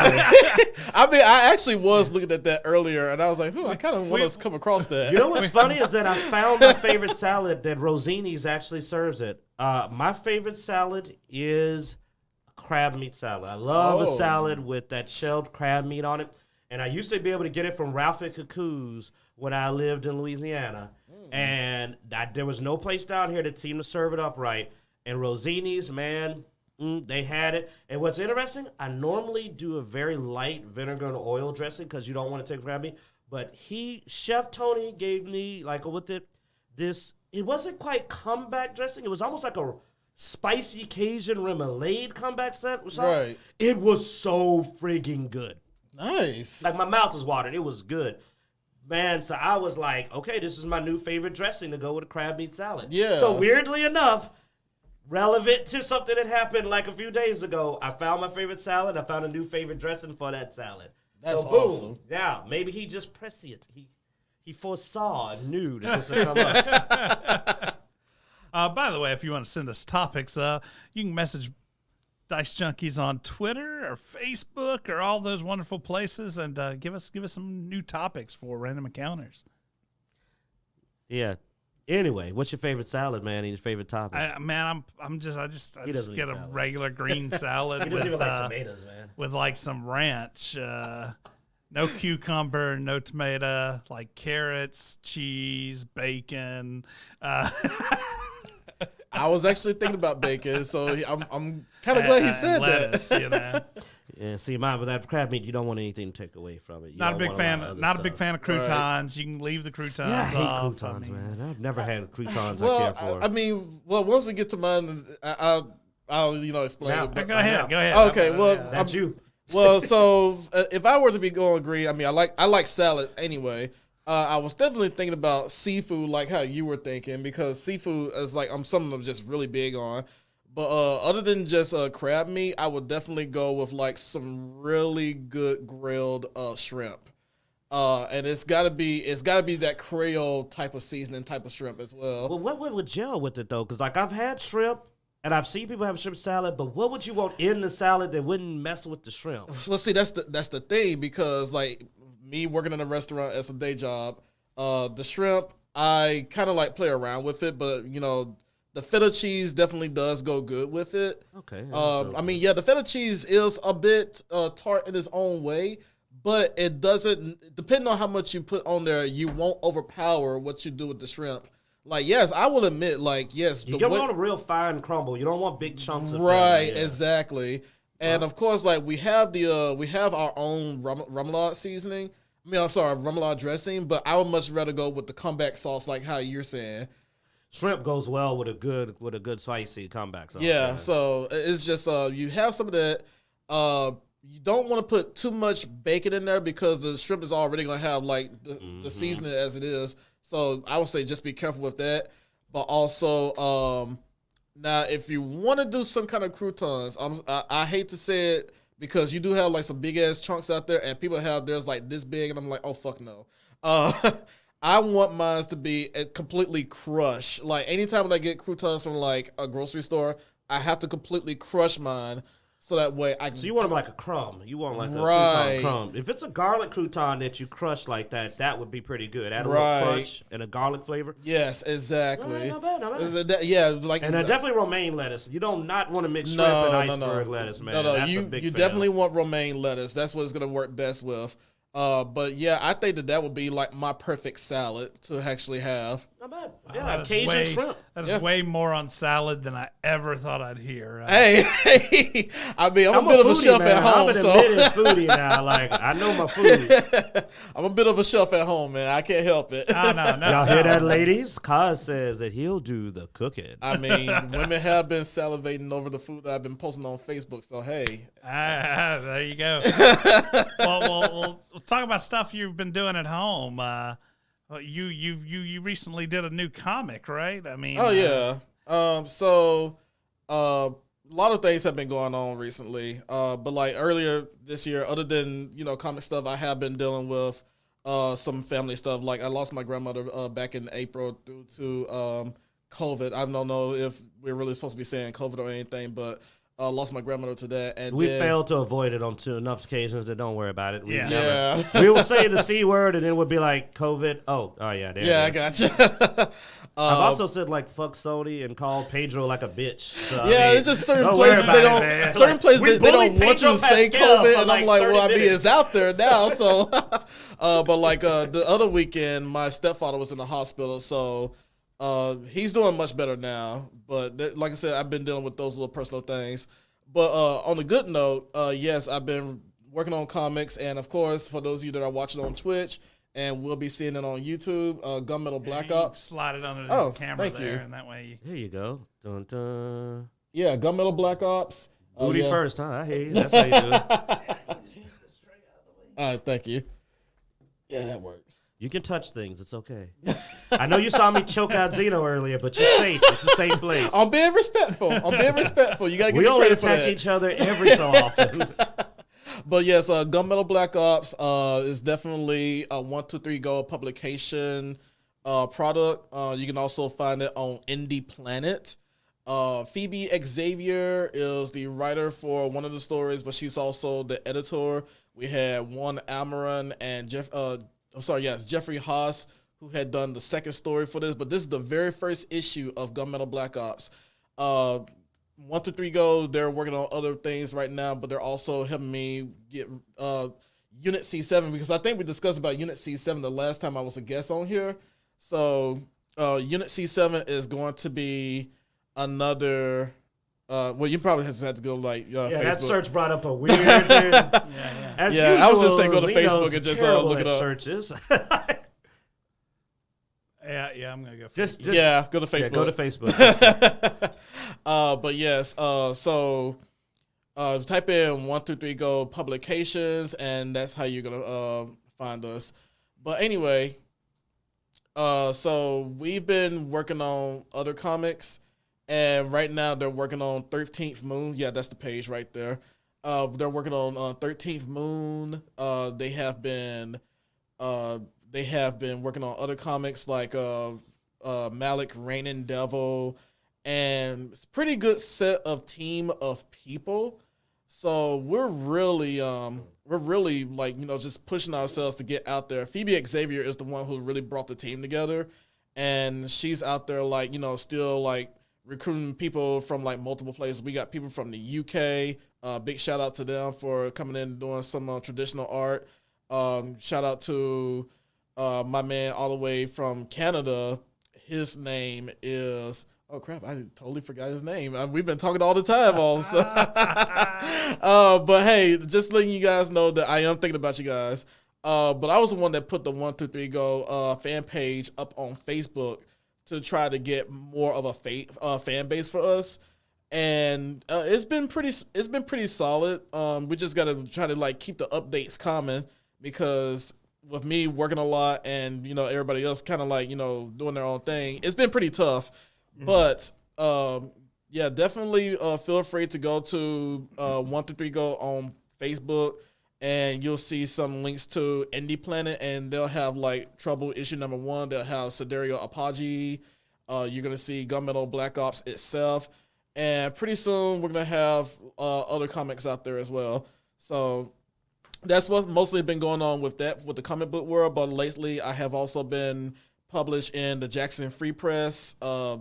I mean, I actually was looking at that earlier, and I was like, I kind of want us to come across that. You know what's funny is that I found my favorite salad that Rosini's actually serves it. My favorite salad is crab meat salad. I love a salad with that shelled crab meat on it. And I used to be able to get it from Ralph and Cuckoo's when I lived in Louisiana. And there was no place down here that seemed to serve it up right. And Rosini's, man, they had it. And what's interesting, I normally do a very light vinegar and oil dressing because you don't want to take crab meat. But Chef Tony gave me, like, with it, it wasn't quite comeback dressing. It was almost like a spicy Cajun remoulade comeback set. Right. It was so friggin' good. Nice. Like, my mouth was watering. It was good. Man, so I was like, okay, this is my new favorite dressing to go with a crab meat salad. Yeah. So weirdly enough, relevant to something that happened like a few days ago, I found my favorite salad. I found a new favorite dressing for that salad. That's so, boom. awesome. Yeah, maybe he just prescient. He foresaw and knew that this would come up. By the way, if you want to send us topics, you can message Dicejunkies on Twitter or Facebook or all those wonderful places, and give us some new topics for Random Encounters. Yeah. Anyway, what's your favorite salad, man? And your favorite topic? I just get a regular green salad He with doesn't even like tomatoes, man. with like some ranch. No cucumber, no tomato, like carrots, cheese, bacon. I was actually thinking about bacon, so I'm kind of glad he said lettuce, that. You know. Yeah, see, with that crab meat, you don't want anything to take away from it. You Not a big fan. Not a big fan of croutons. Right. You can leave the croutons Yeah, I hate off. croutons, man. I've never had croutons Well, I care for. I mean, once we get to mine, I'll explain Now, it. But, Go ahead. Okay, well, That's you. Well, so if I were to be going green, I mean, I like salad anyway. I was definitely thinking about seafood, like how you were thinking, because seafood is like something I'm just really big on. But other than just crab meat, I would definitely go with like some really good grilled shrimp. And it's gotta be that Creole type of seasoning type of shrimp as well. Well, what would gel with it though? Because like I've had shrimp. And I've seen people have shrimp salad, but what would you want in the salad that wouldn't mess with the shrimp? Well, see, that's the thing, because like me working in a restaurant as a day job, the shrimp, I kind of like play around with it, but the feta cheese definitely does go good with it. Okay. I mean, yeah, the feta cheese is a bit tart in its own way, but it doesn't, depending on how much you put on there, you won't overpower what you do with the shrimp. Like, yes, I will admit, like, yes. You don't want a real fine crumble. You don't want big chunks of right, feta, yeah. Exactly. And of course, like we have our own remoulade seasoning. I mean, I'm sorry, remoulade dressing. But I would much rather go with the comeback sauce, like how you're saying. Shrimp goes well with a good spicy comeback sauce. Yeah. So it's just you have some of that. You don't want to put too much bacon in there because the shrimp is already gonna have like the seasoning as it is. So I would say just be careful with that. But also, now if you want to do some kind of croutons, I hate to say it because you do have like some big ass chunks out there, and people have theirs like this big, and I'm like, oh fuck no. I want mine to be completely crushed. Like anytime when I get croutons from like a grocery store, I have to completely crush mine So that way I can... So you want them like a crumb. You want like a crouton crumb. If it's a garlic crouton that you crush like that, that would be pretty good. Add a little crunch and a garlic flavor. Yes, exactly. Not bad. Like... And definitely romaine lettuce. You don't not want to mix shrimp and iceberg lettuce, man. No, you definitely want romaine lettuce. That's what it's going to work best with. But yeah, I think that would be like my perfect salad to actually have. Not bad. Yeah, Cajun shrimp. That's way more on salad than I ever thought I'd hear. Hey, I mean, I'm a bit of a chef at home, I'm an foodie now. Like, I know my food. I'm a bit of a chef at home, man. I can't help it. No. Y'all hear that, ladies? Kaz says that he'll do the cooking. I mean, women have been salivating over the food that I've been posting on Facebook. So hey, there you go. well, let's talk about stuff you've been doing at home. You recently did a new comic, right? I mean, yeah. So a lot of things have been going on recently. But like earlier this year, other than comic stuff, I have been dealing with some family stuff. Like I lost my grandmother back in April due to COVID. I don't know if we're really supposed to be saying COVID or anything, but lost my grandmother to that. And we failed to avoid it on enough occasions that don't worry about it. We will say the C word and it would be like COVID. Oh yeah. I gotcha. I've also said like fuck Sony and called Pedro like a bitch. So, it's just certain places they don't. Certain places they don't want you to say COVID, and I'm like, well, I mean, it's out there now. So, but like the other weekend, my stepfather was in the hospital, so he's doing much better now. But like I said, I've been dealing with those little personal things. But on a good note, yes, I've been working on comics, and of course, for those of you that are watching on Twitch. And we'll be seeing it on YouTube, Gunmetal Black Ops. Slide it under the camera there, you. and that way... There you go. Dun, dun. Yeah, Gunmetal Black Ops. Booty first, huh? I hear you. That's how you do it. All right, thank you. Yeah, that works. You can touch things. It's okay. I know you saw me choke out Zeno earlier, but you're safe. It's a safe place. I'm being respectful. You got to give me credit for that. We only attack each other every so often. But yes, Gunmetal Black Ops is definitely a 1-2-3 Go publication product. You can also find it on Indie Planet. Phoebe Xavier is the writer for one of the stories, but she's also the editor. We had Juan Amaran and Jeffrey Haas, who had done the second story for this. But this is the very first issue of Gunmetal Black Ops. 1-2-3 Go, they're working on other things right now, but they're also helping me get Unit C7, because I think we discussed about Unit C7 the last time I was a guest on here. So Unit C7 is going to be another... well, you probably have to go like Facebook. That search brought up a weird... yeah. I was just saying go to Facebook and just look it up. Searches. Yeah, I'm gonna go. Go to Facebook. Yeah, go to Facebook. But yes, so type in 1-2-3 Go publications, and that's how you're gonna find us. But anyway, so we've been working on other comics, and right now they're working on 13th Moon. Yeah, that's the page right there. They're working on 13th Moon. They have been working on other comics like Malik, Reigning Devil, and it's a pretty good set of team of people. So we're really like, just pushing ourselves to get out there. Phoebe Xavier is the one who really brought the team together, and she's out there like, still like recruiting people from like multiple places. We got people from the UK. Big shout out to them for coming in and doing some traditional art. Shout out to my man all the way from Canada. His name is... Oh, crap. I totally forgot his name. We've been talking all the time also. But, hey, just letting you guys know that I am thinking about you guys. But I was the one that put the 1-2-3 Go fan page up on Facebook to try to get more of a fan base for us. And it's been pretty solid. We just got to try to, like, keep the updates coming, because... with me working a lot and, everybody else kind of like, doing their own thing, it's been pretty tough. Mm-hmm. But, yeah, definitely feel free to go to 1-2-3 Go on Facebook, and you'll see some links to Indie Planet, and they'll have, like, Trouble issue number 1. They'll have Sidereal Apogee. You're going to see Gunmetal Black Ops itself. And pretty soon we're going to have other comics out there as well. So that's what's mostly been going on with the comic book world. But lately I have also been published in the Jackson Free Press. I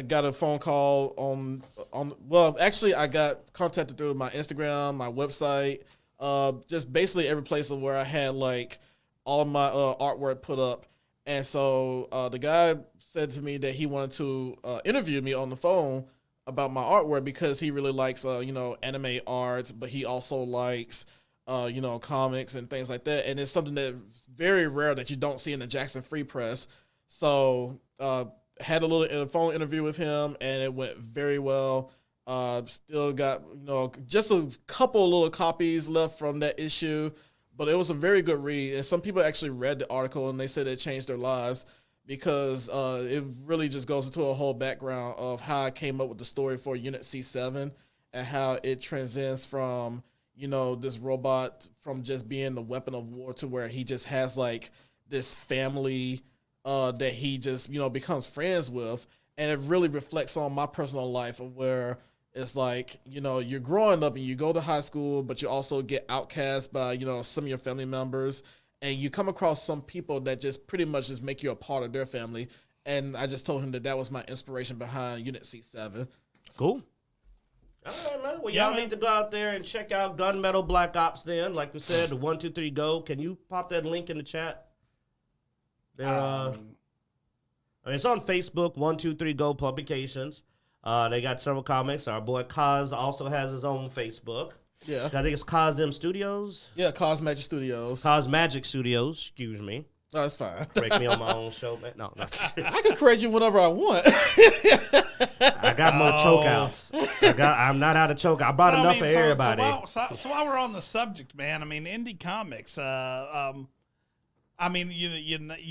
got a phone call actually I got contacted through my Instagram, my website, just basically every place where I had like all of my artwork put up. And so the guy said to me that he wanted to interview me on the phone about my artwork because he really likes, anime art, but he also likes, comics and things like that. And it's something that's very rare that you don't see in the Jackson Free Press. So had a little phone interview with him, and it went very well. Still got, just a couple little copies left from that issue, but it was a very good read. And some people actually read the article, and they said it changed their lives because it really just goes into a whole background of how I came up with the story for Unit C7 and how it transcends from, this robot from just being the weapon of war to where he just has like this family that he just, becomes friends with. And it really reflects on my personal life of where it's like, you're growing up and you go to high school, but you also get outcast by, some of your family members. And you come across some people that just pretty much just make you a part of their family. And I just told him that was my inspiration behind Unit C7. Cool. All right, man. Well, y'all need to go out there and check out Gunmetal Black Ops then. Like we said, the 1, 2, 3 Go. Can you pop that link in the chat? It's on Facebook, 1, 2, 3 Go Publications. They got several comics. Our boy Kaz also has his own Facebook. Yeah. I think it's Kaz Studios. Yeah, Kaz Magic Studios. Kaz Magic Studios, excuse me. No, that's fine. Break me on my own show, man. No. I can correct you whenever I want. I got more choke outs. I'm not out of choke. I bought enough for everybody. So while we're on the subject, man, indie comics, you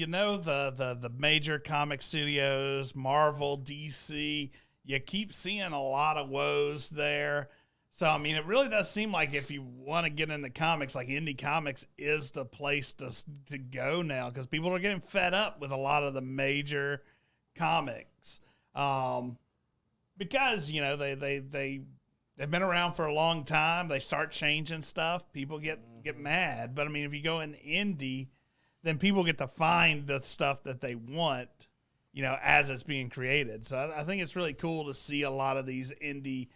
know the major comic studios, Marvel, DC, you keep seeing a lot of woes there. So, it really does seem like if you want to get into comics, like indie comics is the place to go now because people are getting fed up with a lot of the major comics. Because, they've been around for a long time. They start changing stuff. People get mad. But, if you go in indie, then people get to find the stuff that they want, as it's being created. So I think it's really cool to see a lot of these indie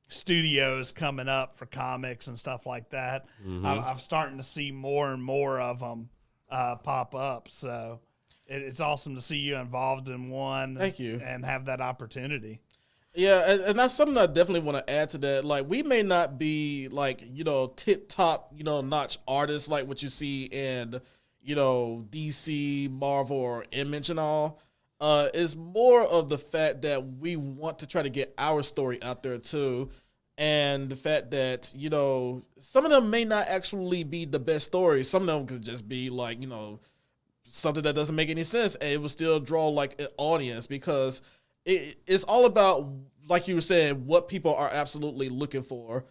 studios coming up for comics and stuff like that. Mm-hmm. I'm starting to see more and more of them pop up. So it's awesome to see you involved in one. Thank you. And have that opportunity. Yeah, and that's something I definitely want to add to that. Like, we may not be like, tip-top, notch artists like what you see in, DC, Marvel, or Image and all. It's more of the fact that we want to try to get our story out there too. And the fact that, some of them may not actually be the best stories. Some of them could just be like, something that doesn't make any sense. And it will still draw like an audience because it's all about, like you were saying, what people are absolutely looking for.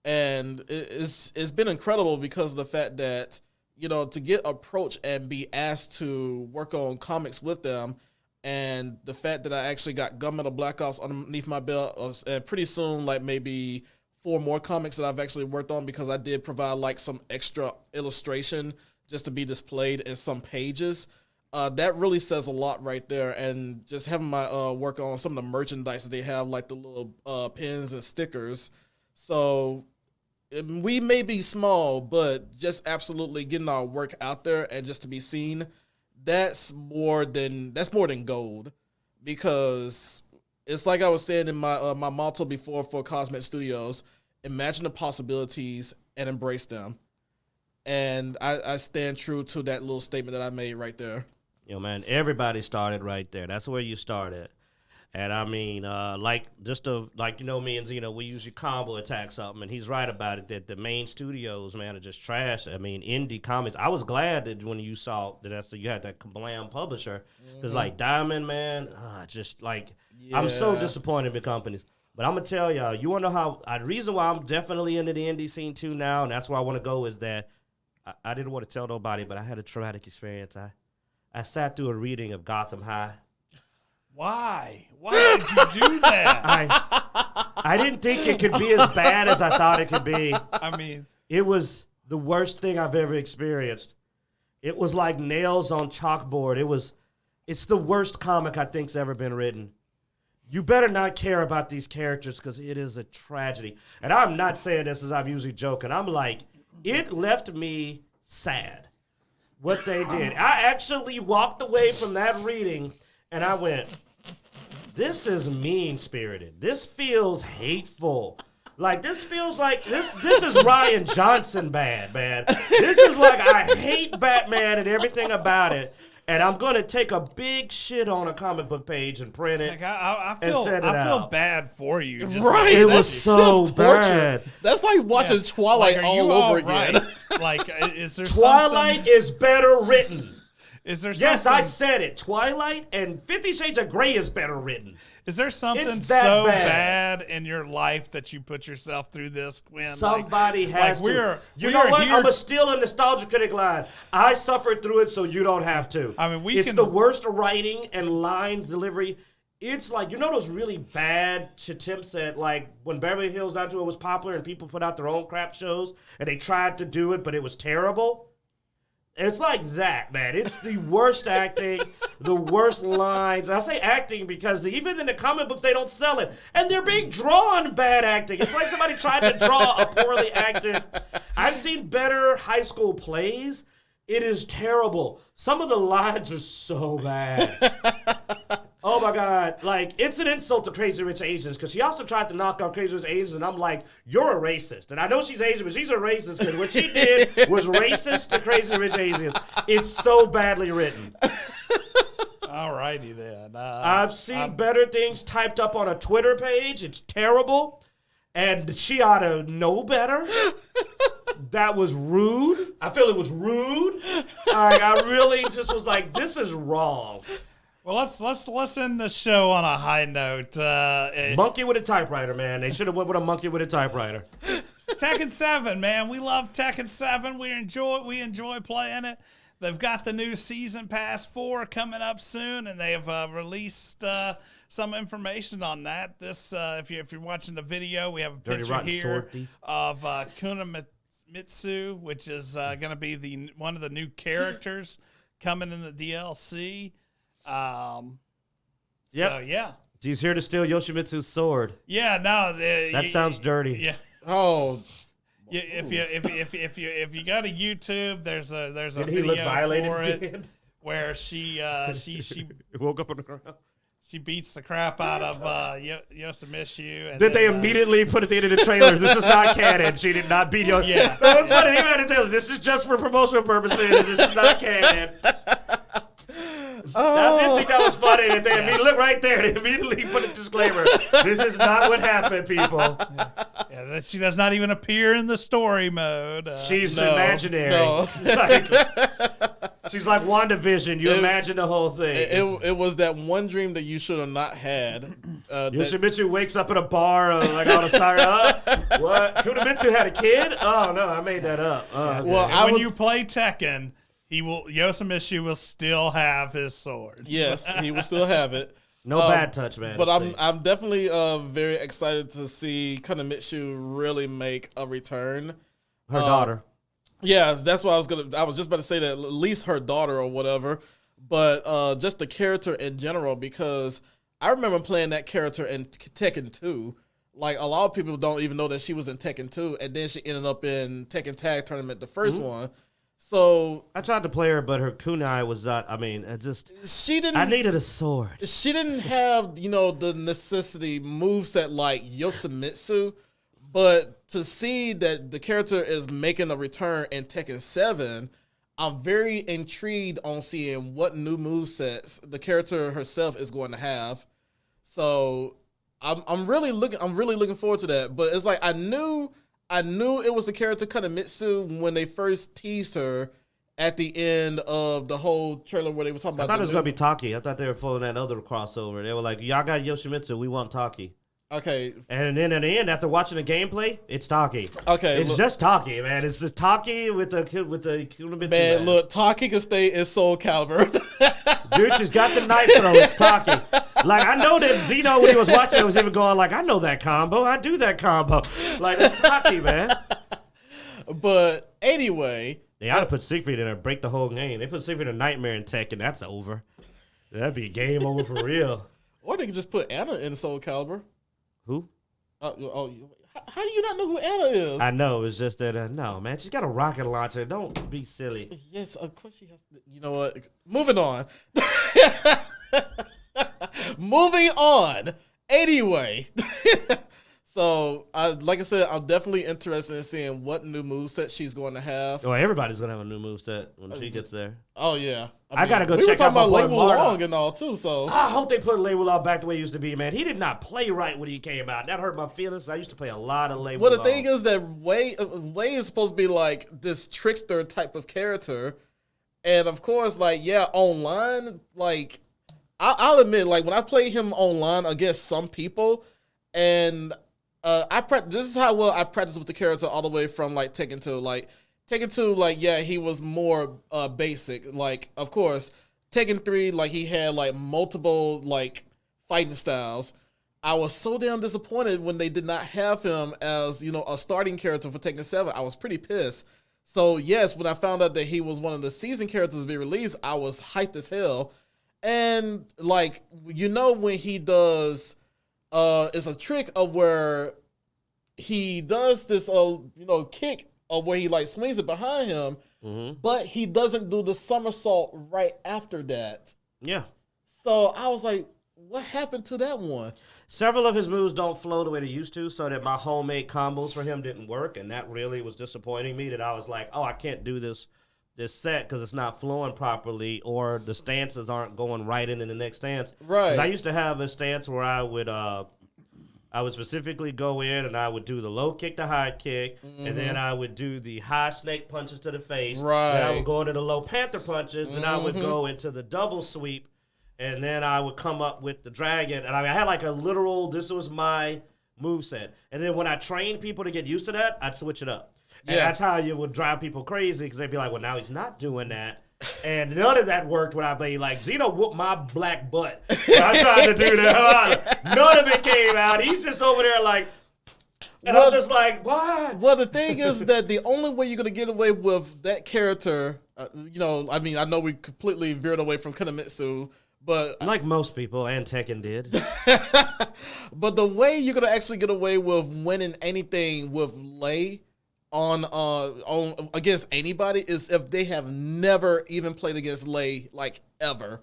And it's been incredible because of the fact that, to get approached and be asked to work on comics with them. And the fact that I actually got Gunmetal Black Ops underneath my belt, and pretty soon, like maybe 4 more comics that I've actually worked on because I did provide like some extra illustration just to be displayed in some pages. That really says a lot right there. And just having my work on some of the merchandise that they have, like the little pins and stickers. So we may be small, but just absolutely getting our work out there and just to be seen. That's more than gold, because it's like I was saying in my my motto before for Cosmic Studios: imagine the possibilities and embrace them. And I stand true to that little statement that I made right there. Man, everybody started right there. That's where you started. And me and Zeno, we usually combo attack something, and he's right about it, that the main studios, man, are just trash. Indie comics, I was glad that when you saw that you had that Kablam publisher, because like Diamond, man, I'm so disappointed in companies. But I'm going to tell y'all, you want to know the reason why I'm definitely into the indie scene too now, and that's where I want to go, is that I didn't want to tell nobody, but I had a traumatic experience. I sat through a reading of Gotham High. Why? Why did you do that? I didn't think it could be as bad as I thought it could be. I mean, it was the worst thing I've ever experienced. It was like nails on chalkboard. It's the worst comic I think's ever been written. You better not care about these characters because it is a tragedy. And I'm not saying this as I'm usually joking. I'm like, it left me sad what they did. I actually walked away from that reading and I went, this is mean-spirited. This feels hateful. Like, this feels like, this is Ryan Johnson bad, man. This is like, I hate Batman and everything about it. And I'm going to take a big shit on a comic book page and print it. Like I feel bad for you. Right. It was so bad. That's like watching Twilight all over again. Right? Like, is there Twilight is better written. Is there Yes, I said it. Twilight and 50 Shades of Grey is better written. Is there something so bad in your life that you put yourself through this, Quinn? Somebody has to. You know what? I'm going to steal a nostalgia critic line. I suffered through it, so you don't have to. I mean, it's the worst writing and lines delivery. It's like, you know those really bad attempts at, like, when Beverly Hills 90210 was popular and people put out their own crap shows and they tried to do it, but it was terrible? It's like that, man. It's the worst acting, the worst lines. I say acting because even in the comic books, they don't sell it. And they're being drawn bad acting. It's like somebody tried to draw a poorly acted. I've seen better high school plays. It is terrible. Some of the lines are so bad. Oh, my God. Like, it's an insult to Crazy Rich Asians because she also tried to knock out Crazy Rich Asians, and I'm like, you're a racist. And I know she's Asian, but she's a racist because what she did was racist to Crazy Rich Asians. It's so badly written. All righty, then. I've seen better things typed up on a Twitter page. It's terrible. And she ought to know better. That was rude. I feel it was rude. I really just was like, this is wrong. Well, let's end the show on a high note. Monkey with a typewriter, man. They should have went with a monkey with a typewriter. Tekken 7, man. We love Tekken 7. We enjoy playing it. They've got the new Season Pass 4 coming up soon, and they have released some information on that. This, if you're watching the video, we have a picture here of Kunamitsu, which is going to be one of the new characters coming in the DLC. So yeah, he's here to steal Yoshimitsu's sword. Yeah, no, that sounds dirty. Yeah. Oh, yeah. If you go to YouTube, there's a video for it where she woke up on the ground. She beats the crap out of Yoshimitsu. Did they immediately put at the end of the trailer, this is not canon. She did not beat Yoshimitsu. Yeah. That was funny. Even at the trailer, this is just for promotional purposes. This is not canon. I didn't think that was funny. That they immediately look right there. They immediately put a disclaimer. This is not what happened, people. Yeah, that she does not even appear in the story mode. She's imaginary. No. She's like WandaVision. You imagine the whole thing. It was that one dream that you should have not had. Yoshimitsu wakes up in a bar like on a side. What? Kunamitsu had a kid? Oh no, I made that up. Okay. Well, when you play Tekken, Yoshimitsu will still have his sword. Yes, he will still have it. No bad touch, man. But I'm definitely very excited to see Kunamitsu really make a return. Her daughter. Yeah, that's what I was just about to say that at least her daughter or whatever. But just the character in general, because I remember playing that character in Tekken 2. Like, a lot of people don't even know that she was in Tekken 2, and then she ended up in Tekken Tag Tournament, the first one. So I tried to play her, but her kunai was not. I mean, she didn't. I needed a sword. She didn't have, the necessity moveset like Yoshimitsu, but to see that the character is making a return in Tekken 7, I'm very intrigued on seeing what new movesets the character herself is going to have. So I'm really looking forward to that. But it's like I knew it was the character Kunamitsu when they first teased her at the end of the whole trailer where they were talking about. I thought it was going to be Taki. I thought they were following that other crossover. They were like, y'all got Yoshimitsu, we want Taki. Okay. And then at the end, after watching the gameplay, it's Taki. Okay. It's just Taki, man. It's just Taki with the Kunamitsu. Man, look, Taki can stay in Soul Calibur. Dude, she's got the knife throw. It's Taki. Like, I know that Zeno, when he was watching it, was even going like, I know that combo. I do that combo. Like, it's cocky, man. But anyway. They ought to put Siegfried in there and break the whole game. They put Siegfried in Nightmare and Tekken, and that's over. That'd be a game over for real. Or they could just put Anna in Soul Calibur. Who? How do you not know who Anna is? I know. It's just that, no, man. She's got a rocket launcher. Don't be silly. Yes, of course she has to. You know what? Moving on. Moving on. Anyway. So, like I said, I'm definitely interested in seeing what new moveset she's going to have. Well, everybody's going to have a new moveset when she gets there. Oh, yeah. I got to go we check out my boy Label Long and all, too, so. I hope they put Label Long back the way it used to be, man. He did not play right when he came out. That hurt my feelings. I used to play a lot of Label Long. Well, the thing is that Wei is supposed to be, like, this trickster type of character. And, of course, like, yeah, online, like, I'll admit, like, when I play him online against some people, and... this is how well I practice with the character all the way from like Tekken 2. Like Tekken 2, like yeah, he was more basic. Like of course, Tekken 3, like he had like multiple like fighting styles. I was so damn disappointed when they did not have him as, you know, a starting character for Tekken 7. I was pretty pissed. So yes, when I found out that he was one of the season characters to be released, I was hyped as hell. And like, you know, when he does it's a trick of where he does this, kick of where he like swings it behind him, but he doesn't do the somersault right after that. Yeah. So I was like, what happened to that one? Several of his moves don't flow the way they used to, so that my homemade combos for him didn't work, and that really was disappointing me. That I was like, oh, I can't do this set because it's not flowing properly, or the stances aren't going right into the next stance. Right. Because I used to have a stance where I would specifically go in and I would do the low kick to high kick, and then I would do the high snake punches to the face. Right. Then I would go into the low panther punches, then I would go into the double sweep, and then I would come up with the dragon. And I had like a literal, this was my moveset. And then when I trained people to get used to that, I'd switch it up. And that's how you would drive people crazy, because they'd be like, well, now he's not doing that. And none of that worked when I played. Like, Zeno whooped my black butt. I tried to do that. None of it came out. He's just over there like, and I'm just like, why? Well, the thing is that the only way you're going to get away with that character, I know we completely veered away from Kanemitsu, but... Like most people, and Tekken did. But the way you're going to actually get away with winning anything with Lei on against anybody is if they have never even played against Lei, like, ever.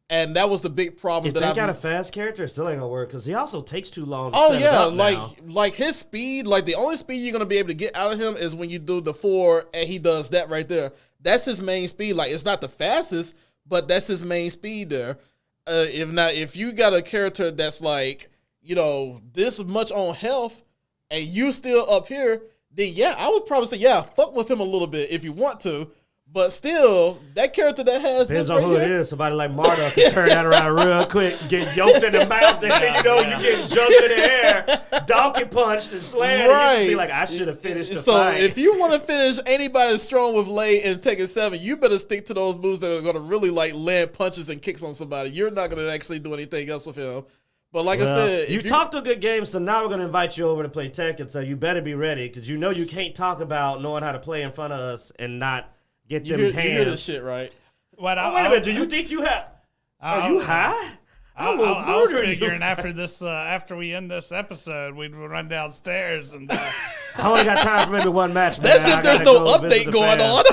And that was the big problem. If they got a fast character, it still ain't gonna work, because he also takes too long to Oh set yeah, it up like his speed, like the only speed you're gonna be able to get out of him is when you do the 4 and he does that right there. That's his main speed. Like, it's not the fastest, but that's his main speed there. If you got a character that's like, you know, this much on health and you still up here, then yeah, I would probably say, yeah, fuck with him a little bit if you want to. But still, that character that has depends on who it is. Somebody like Marta can turn that around real quick, get yoked in the mouth, and then you get jumped in the air, donkey punched and slammed, and you can be like, I should have finished the fight. So if you want to finish anybody strong with Lei in Tekken 7, you better stick to those moves that are going to really like land punches and kicks on somebody. You're not going to actually do anything else with him. But like I said, you talked a good game, so now we're going to invite you over to play Tekken, so you better be ready, because you know you can't talk about knowing how to play in front of us and not get them hands. You hear this shit, right? Wait a minute, do you think you have... Are you high? I was figuring after this, after we end this episode, we'd run downstairs and... I only got time for maybe one match, man. That's if there's no update going on.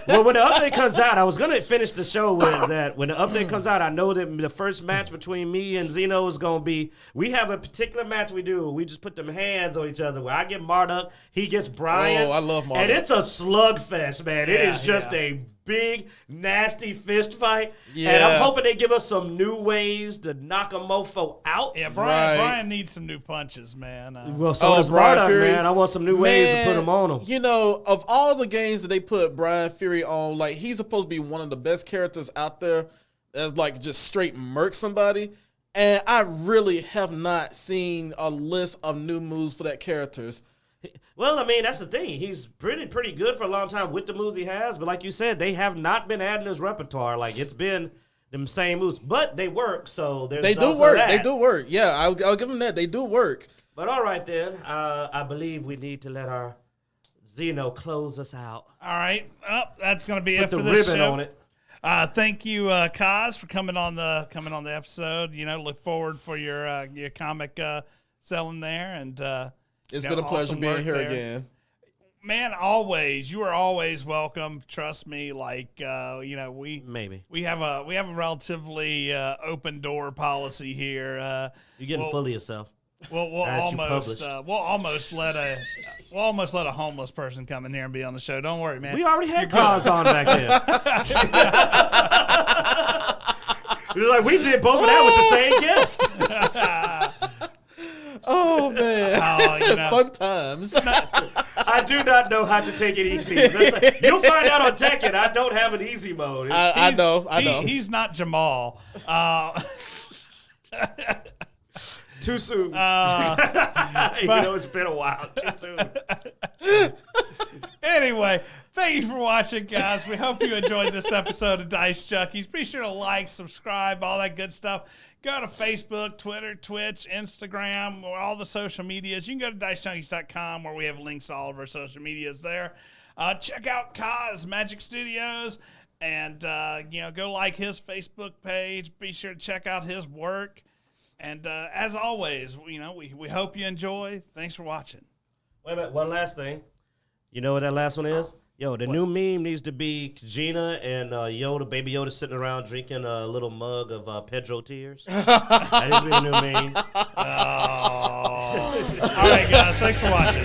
Well, when the update comes out, I was going to finish the show with that. When the update comes out, I know that the first match between me and Zeno is going to be, we have a particular match we do. We just put them hands on each other. Where I get Marduk, he gets Brian. Oh, I love Marduk. And it's a slugfest, man. It is just a big, nasty fist fight. Yeah. And I'm hoping they give us some new ways to knock a mofo out. Yeah, Brian needs some new punches, man. Well, so does Brian Fury, man. I want some new ways to put him on him. You know, of all the games that they put Brian Fury on, like, he's supposed to be one of the best characters out there that's, like, just straight murk somebody. And I really have not seen a list of new moves for that characters. Well, I mean, that's the thing. He's pretty good for a long time with the moves he has. But like you said, they have not been adding his repertoire. Like, they've them same moves, but they work. So they do work. That. They do work. Yeah, I'll give them that. They do work. But all right then, I believe we need to let our Zeno close us out. All right, that's going to be it for this show. Put the ribbon on it. Thank you, Kaz, for coming on the episode. Look forward for your comic selling there, and it's been a pleasure being here again. Man, always. You are always welcome. Trust me. Like we have a relatively open door policy here. You're getting full of yourself. We'll almost let a homeless person come in here and be on the show. Don't worry, man. We already had cars on back then. It was like we did both of that with the same guest. Oh man! Fun times. I do not know how to take it easy. You'll find out on Tekken. I don't have an easy mode. I know. He's not Jamal. Too soon. It's been a while. Too soon. Anyway, thank you for watching, guys. We hope you enjoyed this episode of Dice Junkies. Be sure to like, subscribe, all that good stuff. Go to Facebook, Twitter, Twitch, Instagram, or all the social medias. You can go to Dicejunkies.com where we have links to all of our social medias there. Check out Kaz Magic Studios and go like his Facebook page. Be sure to check out his work. And as always, we hope you enjoy. Thanks for watching. Wait a minute, one last thing. You know what that last one is? New meme needs to be Kajina and Baby Yoda sitting around drinking a little mug of Pedro tears. That needs to be a new meme. All right, guys. Thanks for watching.